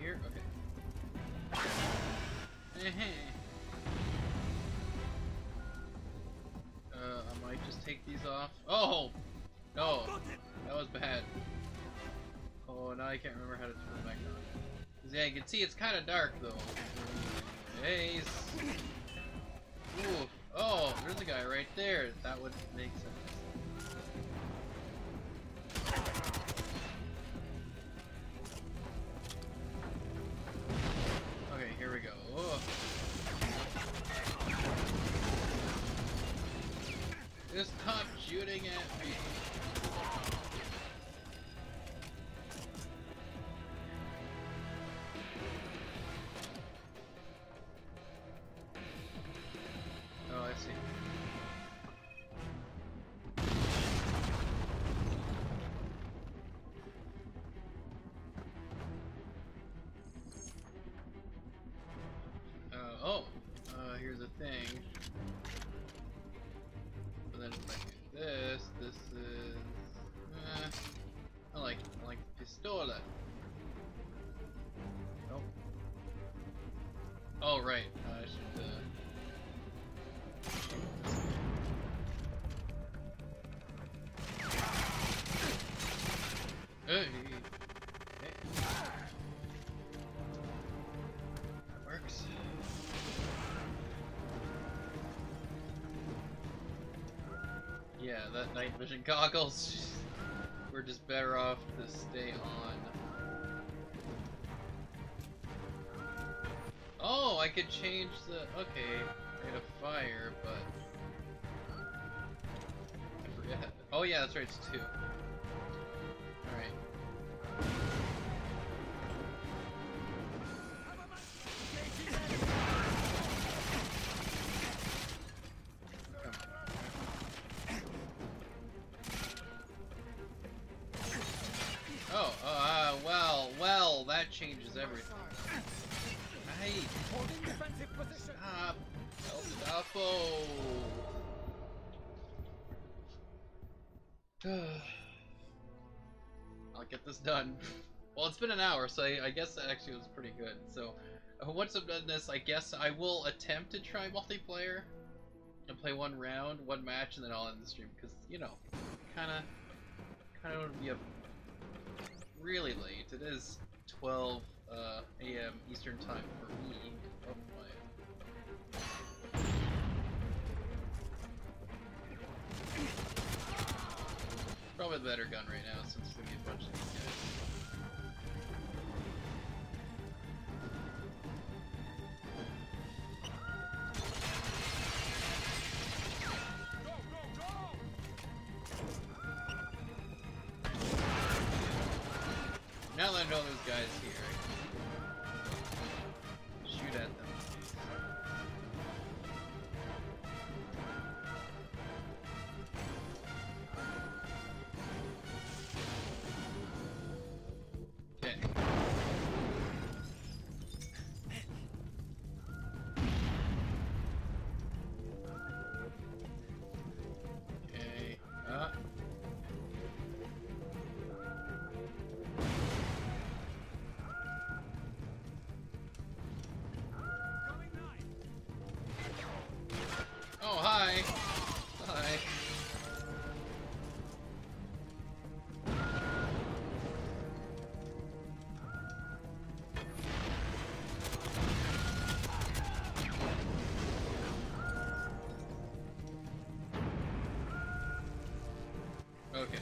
Here? Okay. I might just take these off. Oh! No! That was bad. Oh, now I can't remember how to turn it back on. Yeah, you can see it's kind of dark though. Ace! Ooh! Oh, there's a guy right there. That would make sense. Here we go. Oh. Just stop shooting at me. Oh, I see. Here's the thing. But then if I do this, this is I like the pistola. Nope. Oh right, I should hey. That works. Yeah, that night vision goggles. We're just better off to stay on. Oh, I could change the. Okay, rate of fire, but I forget. Oh yeah, that's right. It's 2. All right. Well, that changes everything. Hey! Stop! El Chapo! I'll get this done. Well, it's been an hour, so I guess that actually was pretty good. So, once I've done this, I guess I will attempt to try multiplayer and play one round, one match, and then I'll end the stream because you know, kind of would be up really late. It is 12 a.m. Eastern time for me. Oh my. probably the better gun right now since there's gonna be a bunch of these guys. Now that I know those guys here, I can shoot at them. Okay. Okay. Oh, hi. Hi. Okay.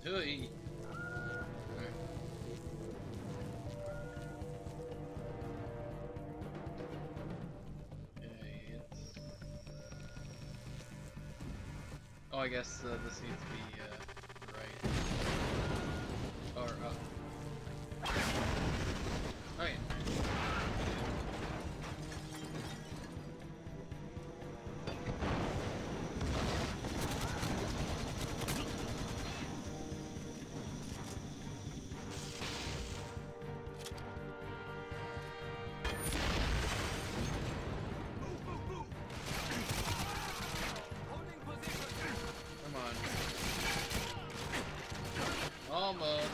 Hey. Alright. Okay, it's... Oh, I guess this needs to be right. Or up. Okay. Come on. Almost.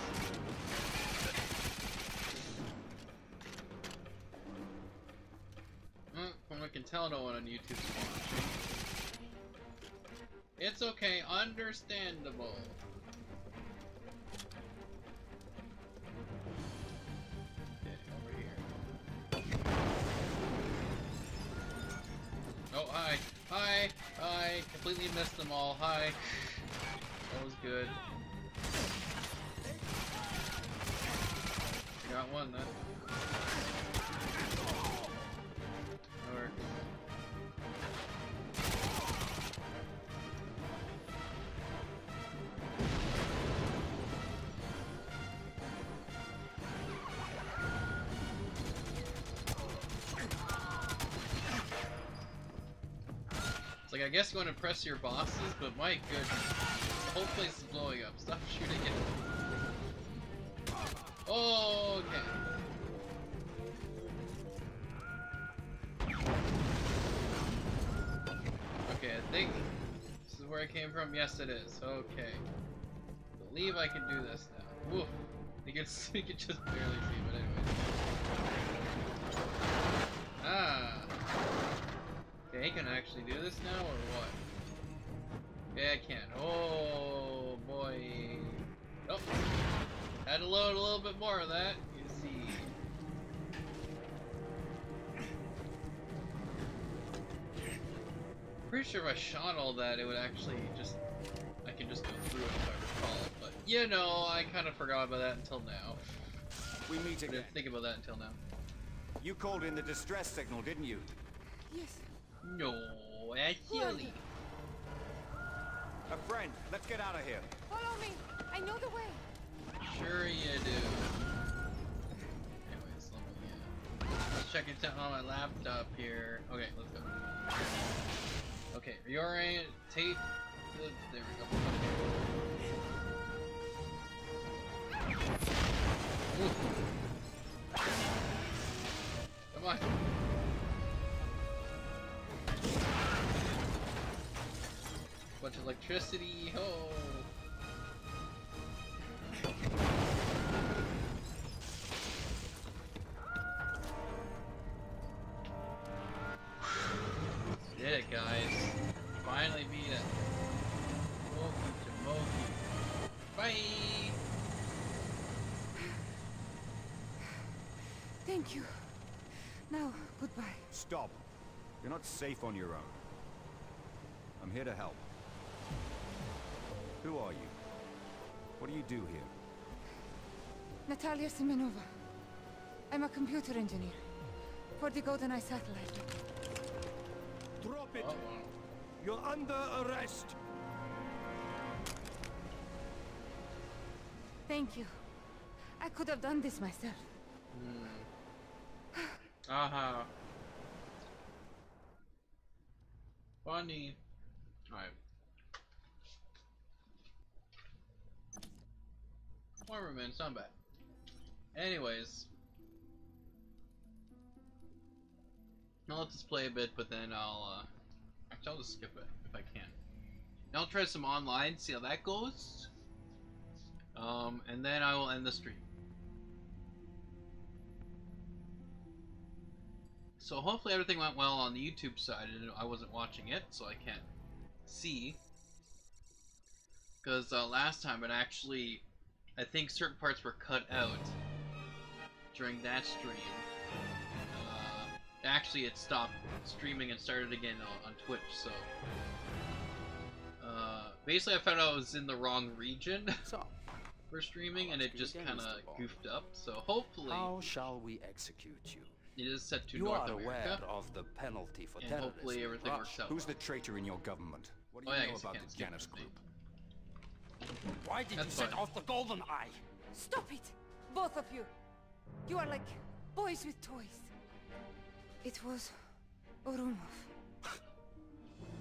From what I can tell, no one on YouTube's watching. It's okay, understandable. Okay, over here. Oh, hi. Hi. Hi. Completely missed them all. Hi. That was good. Got one then. Or... It's like, I guess you want to impress your bosses, but my goodness. The whole place is blowing up. Stop shooting it. Oh, okay. Okay, I think this is where I came from. Yes, it is. Okay. I believe I can do this now. Woof. You can just barely see, but anyway. Ah. Okay, can I actually do this now, or what? Yeah, I can. Oh, boy. Oh. Had to load a little bit more of that, you see. Pretty sure if I shot all that, it would actually just... I can just go through it if I recall. But, you know, I kind of forgot about that until now. We meet I again. didn't think about that until now. You called in the distress signal, didn't you? Yes. No, actually. A friend. Let's get out of here. Follow me. I know the way. Sure you do. Anyways, let's check it out on my laptop here. Okay, let's go. Okay, reorient, tape. There we go. Okay. Ooh. Come on. Bunch of electricity. Oh. Did it, guys. Finally beat it. Moki. Bye! Thank you. Now, goodbye. Stop. You're not safe on your own. I'm here to help. Who are you? What do you do here? Natalia Semenova. I'm a computer engineer for the GoldenEye satellite. Drop it! Uh-oh. You're under arrest! Thank you. I could have done this myself. Aha. Funny. Alright. Whatever, man, it's not bad. Anyways. I'll let this play a bit, but then actually, I'll just skip it if I can. And I'll try some online, see how that goes. And then I will end the stream. So hopefully everything went well on the YouTube side, and I wasn't watching it, so I can't see. Because last time it actually, I think certain parts were cut out during that stream. Actually, it stopped streaming and started again on Twitch, so... basically I found out I was in the wrong region for streaming, and it just kind of goofed up, so hopefully... How shall we execute you? It is set to You North are America, aware of the penalty for and terrorism. hopefully everything works out. Who's the traitor in your government? What do Oh, you yeah, I know guess you about can't the skip Janus his name. group? Why did That's you set fine. off the GoldenEye? Stop it! Both of you. You are like boys with toys. It was Orumov.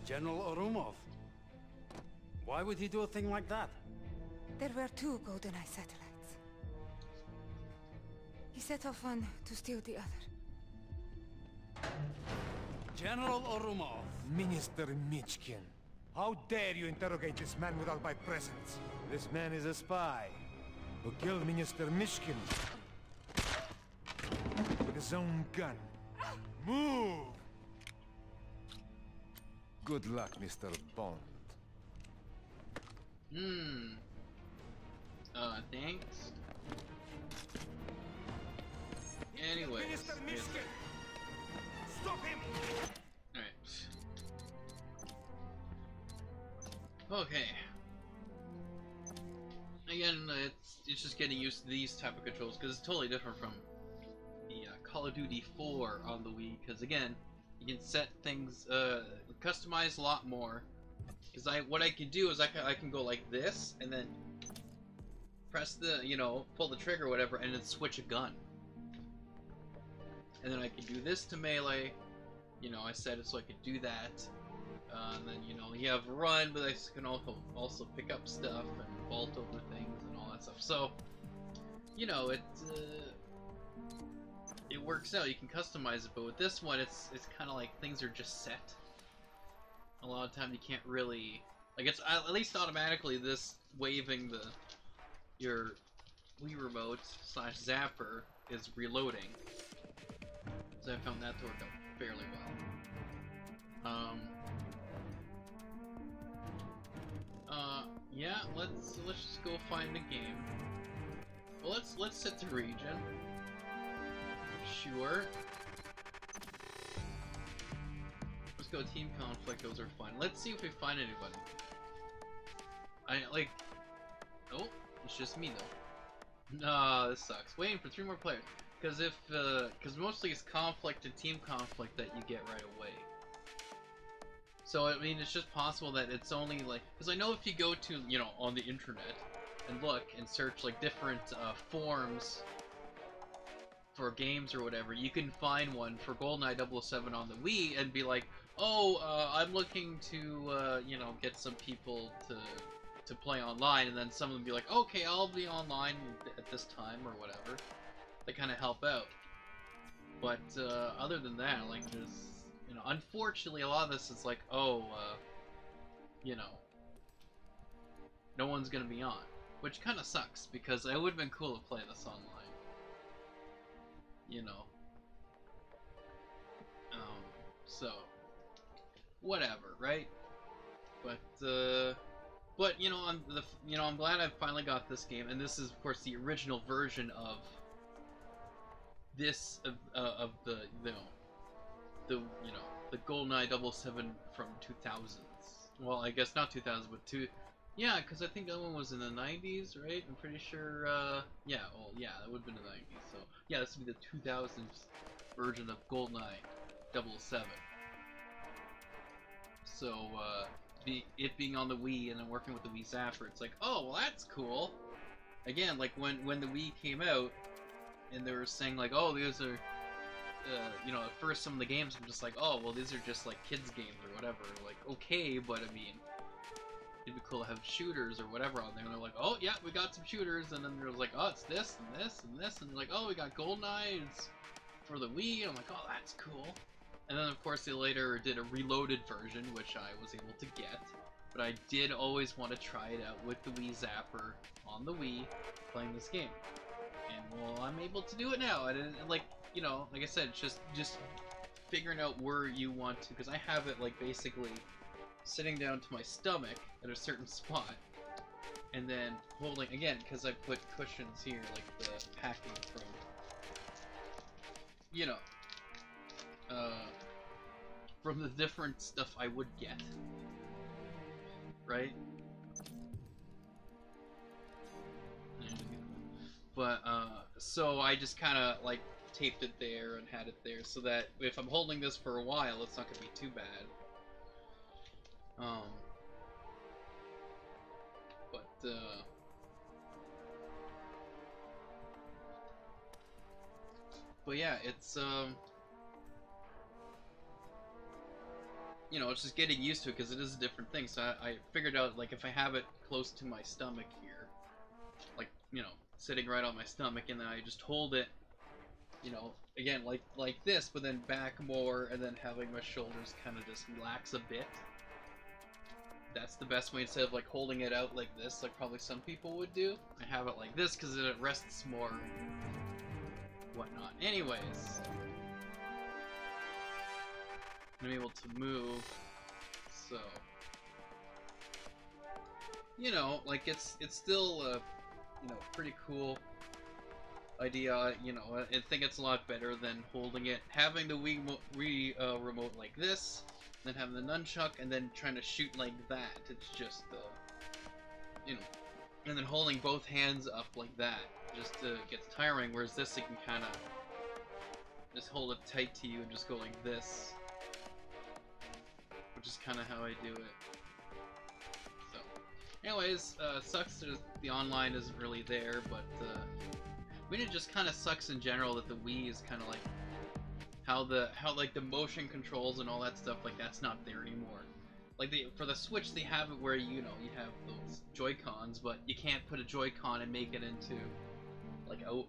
General Orumov. Why would he do a thing like that? There were 2 GoldenEye satellites. He set off one to steal the other. General Orumov. Minister Michkin, how dare you interrogate this man without my presence? This man is a spy who killed Minister Mishkin with his own gun. Move! Good luck, Mr. Bond. Thanks. Anyways. Minister Mishkin! Stop him! Alright. Okay. Again, it's just getting used to these type of controls, because it's totally different from the Call of Duty 4 on the Wii, because again, you can set things, customize a lot more. Because what I can do is I can go like this, and then press the, pull the trigger or whatever, and then switch a gun. And then I can do this to melee, I set it so I could do that. And then, you have run, but I can also pick up stuff and vault over things and all that stuff. So, it works out. You can customize it, but with this one, it's kind of like things are just set. A lot of time you can't really, like, it's at least automatically this waving your Wii remote / zapper is reloading. So I found that to work out fairly well. Yeah, let's just go find a game. Well, let's set the region. Sure. Let's go team conflict, those are fun. Let's see if we find anybody. Oh, it's just me though. Nah, this sucks. Waiting for 3 more players. Because mostly it's conflict and team conflict that you get right away. So, I mean, it's just possible that it's only, because I know if you go to, on the internet and look and search, different forums for games or whatever, you can find one for GoldenEye 007 on the Wii and be like, oh, I'm looking to, get some people to play online, and then some of them be like, okay, I'll be online at this time or whatever. They kind of help out. But, other than that, there's... unfortunately, a lot of this is like, oh, no one's gonna be on. Which kind of sucks, because it would have been cool to play this online. So, whatever, right? But, I'm glad I finally got this game, and this is, of course, the original version of this, of the GoldenEye 007 from 2000s, Well, I guess not 2000, but yeah, because I think that one was in the 90s, right? I'm pretty sure, yeah, well, yeah, that would have been the 90s, so, yeah, this would be the 2000s version of GoldenEye 007. So, it being on the Wii and then working with the Wii Zapper, it's like, oh, well, that's cool. Again, like, when the Wii came out, and they were saying, like, oh, these are, you know, at first some of the games I'm just like, oh, well, these are just, like, kids games or whatever. Like, okay, but, I mean, it'd be cool to have shooters or whatever on there. And they're like, oh, yeah, we got some shooters. And then there's like, oh, it's this and this and this. And they're like, oh, we got GoldenEye. It's for the Wii. And I'm like, oh, that's cool. And then, of course, they later did a reloaded version, which I was able to get. But I did always want to try it out with the Wii Zapper on the Wii, playing this game. And, well, I'm able to do it now. And, like, you know, like I said, it's just figuring out where you want to. Because I have it, like, basically sitting down to my stomach at a certain spot. And then holding, again, because I put cushions here, like the packing from, you know, from the different stuff I would get, right? But, so I just kind of, like, taped it there and had it there so that if I'm holding this for a while, it's not going to be too bad. But yeah, it's, you know, it's just getting used to it because it is a different thing. So I figured out, like, if I have it close to my stomach here, like, you know, sitting right on my stomach, and then I just hold it, you know, again, like this, but then back more, and then having my shoulders kind of just relax a bit. That's the best way, instead of, like, holding it out like this, like probably some people would do. I have it like this because it rests more, whatnot. Anyways, I'm able to move, so, you know, like, it's still a, you know, pretty cool idea. You know, I think it's a lot better than holding it, having the Wii remote like this, then having the nunchuck, and then trying to shoot like that. It's just, you know, and then holding both hands up like that just gets tiring, whereas this, you can kind of just hold it tight to you and just go like this, which is kind of how I do it. So, anyways, sucks that the online isn't really there, but, I mean, it just kind of sucks in general that the Wii is kind of like, how like the motion controls and all that stuff, like, that's not there anymore. Like, for the Switch, they have it where, you know, you have those Joy-Cons, but you can't put a Joy-Con and make it into, like, a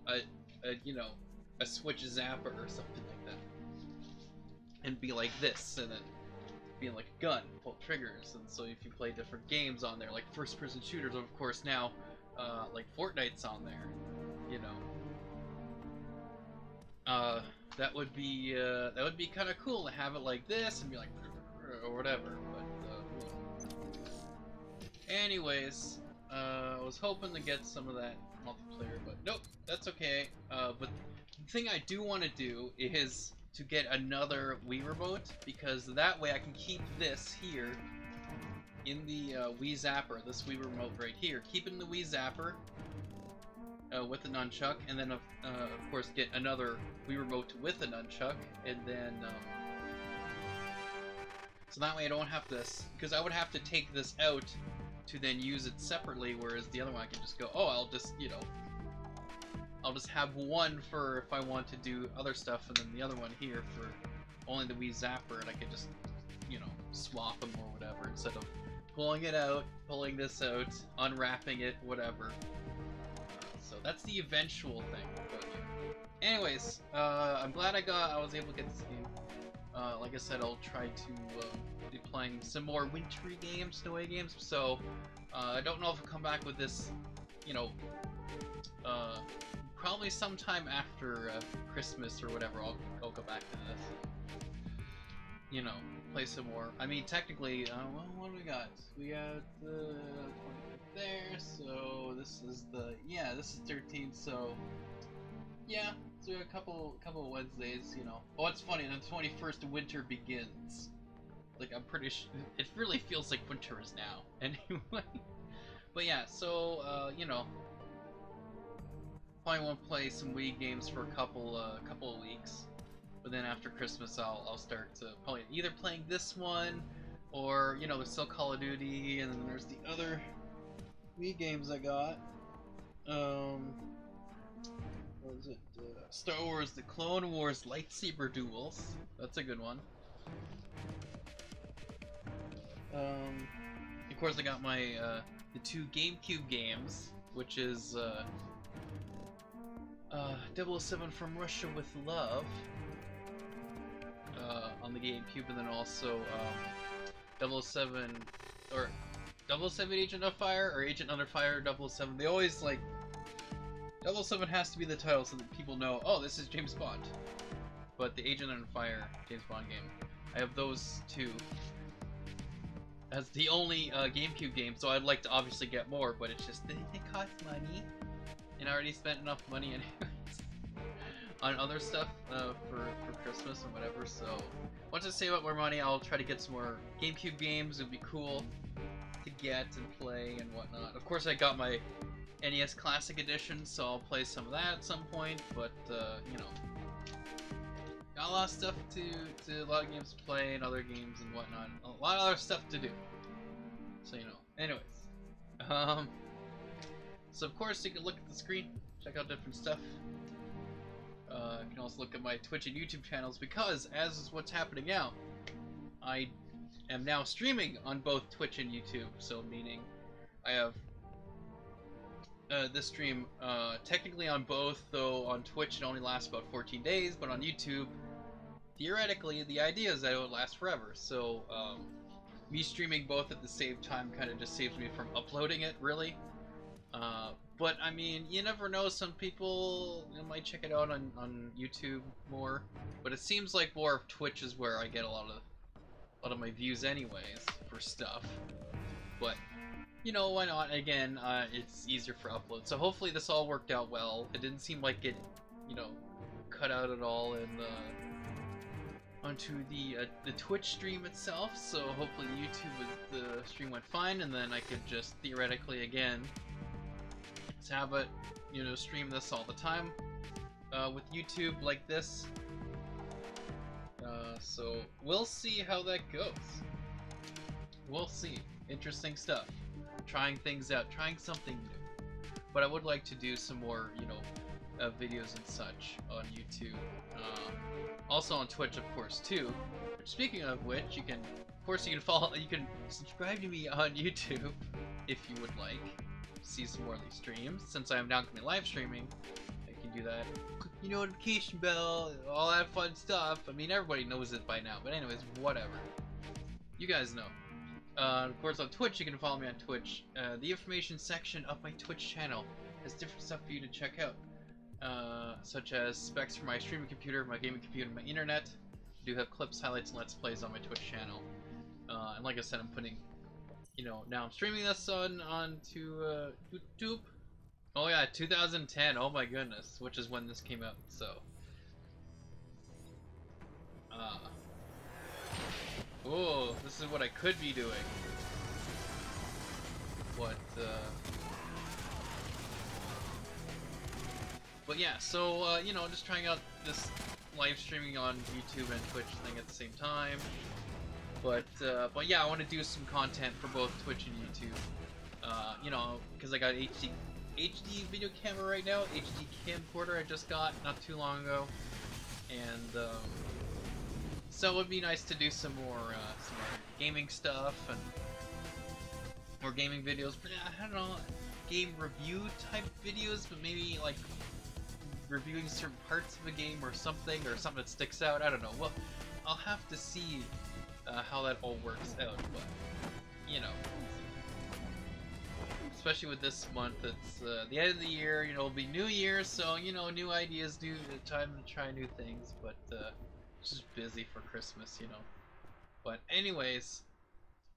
you know, a Switch Zapper or something like that. And be like this, and then be like a gun, pull triggers, and so if you play different games on there, like first-person shooters, of course, now, like Fortnite's on there, you know. That would be kind of cool to have it like this and be like, or whatever, but, anyways, I was hoping to get some of that multiplayer, but nope, that's okay. But the thing I do want to do is to get another Wii remote, because that way I can keep this here in the Wii Zapper, this Wii remote right here, keep it in the Wii Zapper, with the nunchuck, and then of course get another Wii remote with the nunchuck, and then so that way I don't have to, because I would have to take this out to then use it separately, whereas the other one I can just go, oh, I'll just, you know, I'll just have one for if I want to do other stuff, and then the other one here for only the Wii Zapper, and I could just, you know, swap them or whatever, instead of pulling it out, pulling this out, unwrapping it, whatever. So that's the eventual thing. But yeah. Anyways, I'm glad I was able to get this game. Like I said, I'll try to be playing some more wintry games, snowy games. So I don't know if I'll come back with this, you know, probably sometime after Christmas or whatever. I'll go back to this. You know, play some more. I mean, technically, well, what do we got? We got the 25th there, so this is the, yeah, this is 13th, so, yeah, so a couple of Wednesdays, you know. Oh, it's funny, the 21st winter begins. Like, I'm pretty sure it really feels like winter is now. Anyway, but yeah, so you know, probably won't play some Wii games for a couple of weeks. But then after Christmas, I'll start to probably either playing this one, or you know, there's still Call of Duty, and then there's the other Wii games I got. What is it? Star Wars: The Clone Wars lightsaber duels. That's a good one. Of course, I got my the 2 GameCube games, which is 007 From Russia with Love on the GameCube, and then also 007 or 007 Agent of Fire or Agent Under Fire 007. They always like 007 has to be the title so that people know, oh, this is James Bond. But the Agent Under Fire James Bond game, I have those 2 as the only GameCube game, so I'd like to obviously get more, but it's just they cost money, and I already spent enough money anyways on other stuff for Christmas and whatever. So once I save up more money, I'll try to get some more GameCube games. It'd be cool to get and play and whatnot. Of course, I got my NES Classic Edition, so I'll play some of that at some point. But you know, got a lot of stuff to a lot of games to play and other games and whatnot. A lot of other stuff to do. So you know. Anyways, so of course you can look at the screen, check out different stuff. You can also look at my Twitch and YouTube channels, because as is what's happening now, I am now streaming on both Twitch and YouTube. So meaning I have this stream technically on both, though on Twitch it only lasts about 14 days, but on YouTube, theoretically, the idea is that it would last forever. So me streaming both at the same time kind of just saves me from uploading it, really. But I mean, you never know, some people might check it out on YouTube more, but it seems like more of Twitch is where I get a lot of my views anyways for stuff. But you know, why not? Again, it's easier for upload. So hopefully this all worked out well. It didn't seem like it, you know, cut out at all in onto the Twitch stream itself. So hopefully the stream went fine, and then I could just theoretically again have it, you know, stream this all the time with YouTube like this. So we'll see how that goes. We'll see. Interesting stuff. Trying things out, trying something new. But I would like to do some more, you know, videos and such on YouTube. Also on Twitch, of course, too. But speaking of which, you can follow, you can subscribe to me on YouTube if you would like to see some more of these streams. Since I am now going to be live streaming, I can do that. Click the notification bell, all that fun stuff. I mean, everybody knows it by now. But anyways, whatever. You guys know. Of course, on Twitch, you can follow me on Twitch. The information section of my Twitch channel has different stuff for you to check out, such as specs for my streaming computer, my gaming computer, and my internet. I do have clips, highlights, and let's plays on my Twitch channel. And like I said, I'm putting, you know, now I'm streaming this onto YouTube. Oh yeah, 2010. Oh my goodness, which is when this came out. So, oh, this is what I could be doing. But yeah, so, you know, just trying out this live streaming on YouTube and Twitch thing at the same time. But yeah, I want to do some content for both Twitch and YouTube. You know, because I got HD video camera right now, HD camcorder I just got not too long ago. And, so it would be nice to do some more gaming stuff and more gaming videos. But I don't know, game review type videos, but maybe like reviewing certain parts of a game or something that sticks out. I don't know. Well, I'll have to see how that all works out. But you know, especially with this month, it's the end of the year. You know, it'll be New Year, so you know, new ideas, new time to try new things. But just busy for Christmas, you know. But anyways,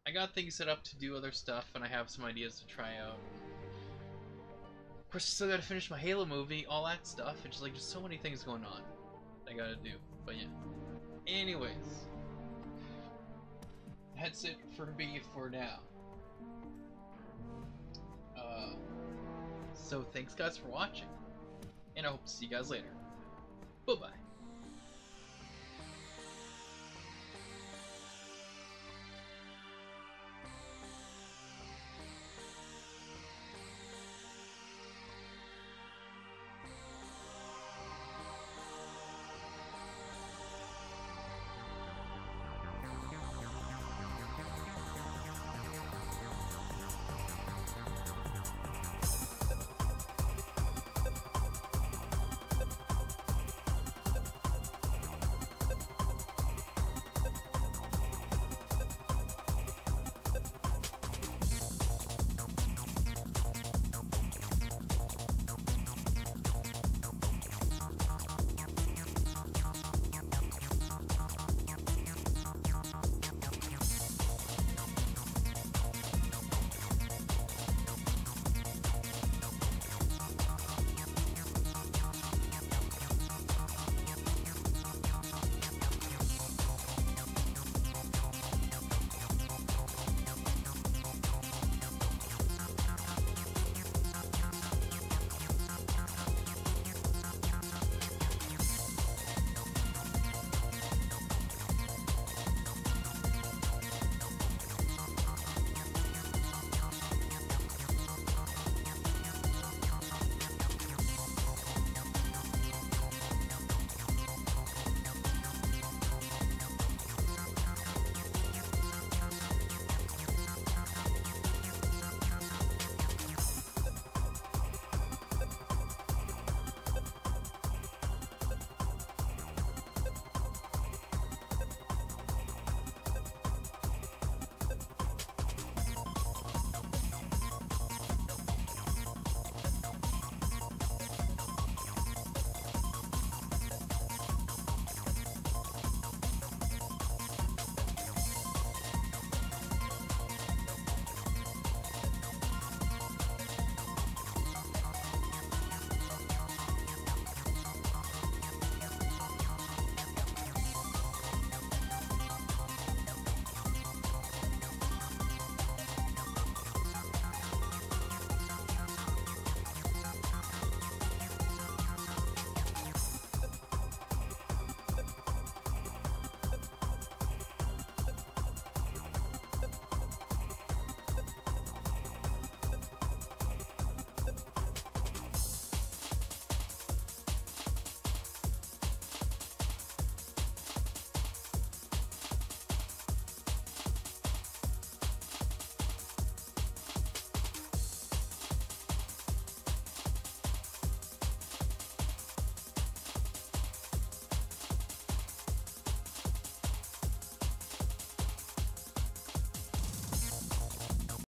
I got things set up to do other stuff, and I have some ideas to try out. Of course, I still gotta finish my Halo movie, all that stuff. It's like just so many things going on I gotta do. But yeah. Anyways, that's it for me for now. So thanks guys for watching, and I hope to see you guys later. Bye bye.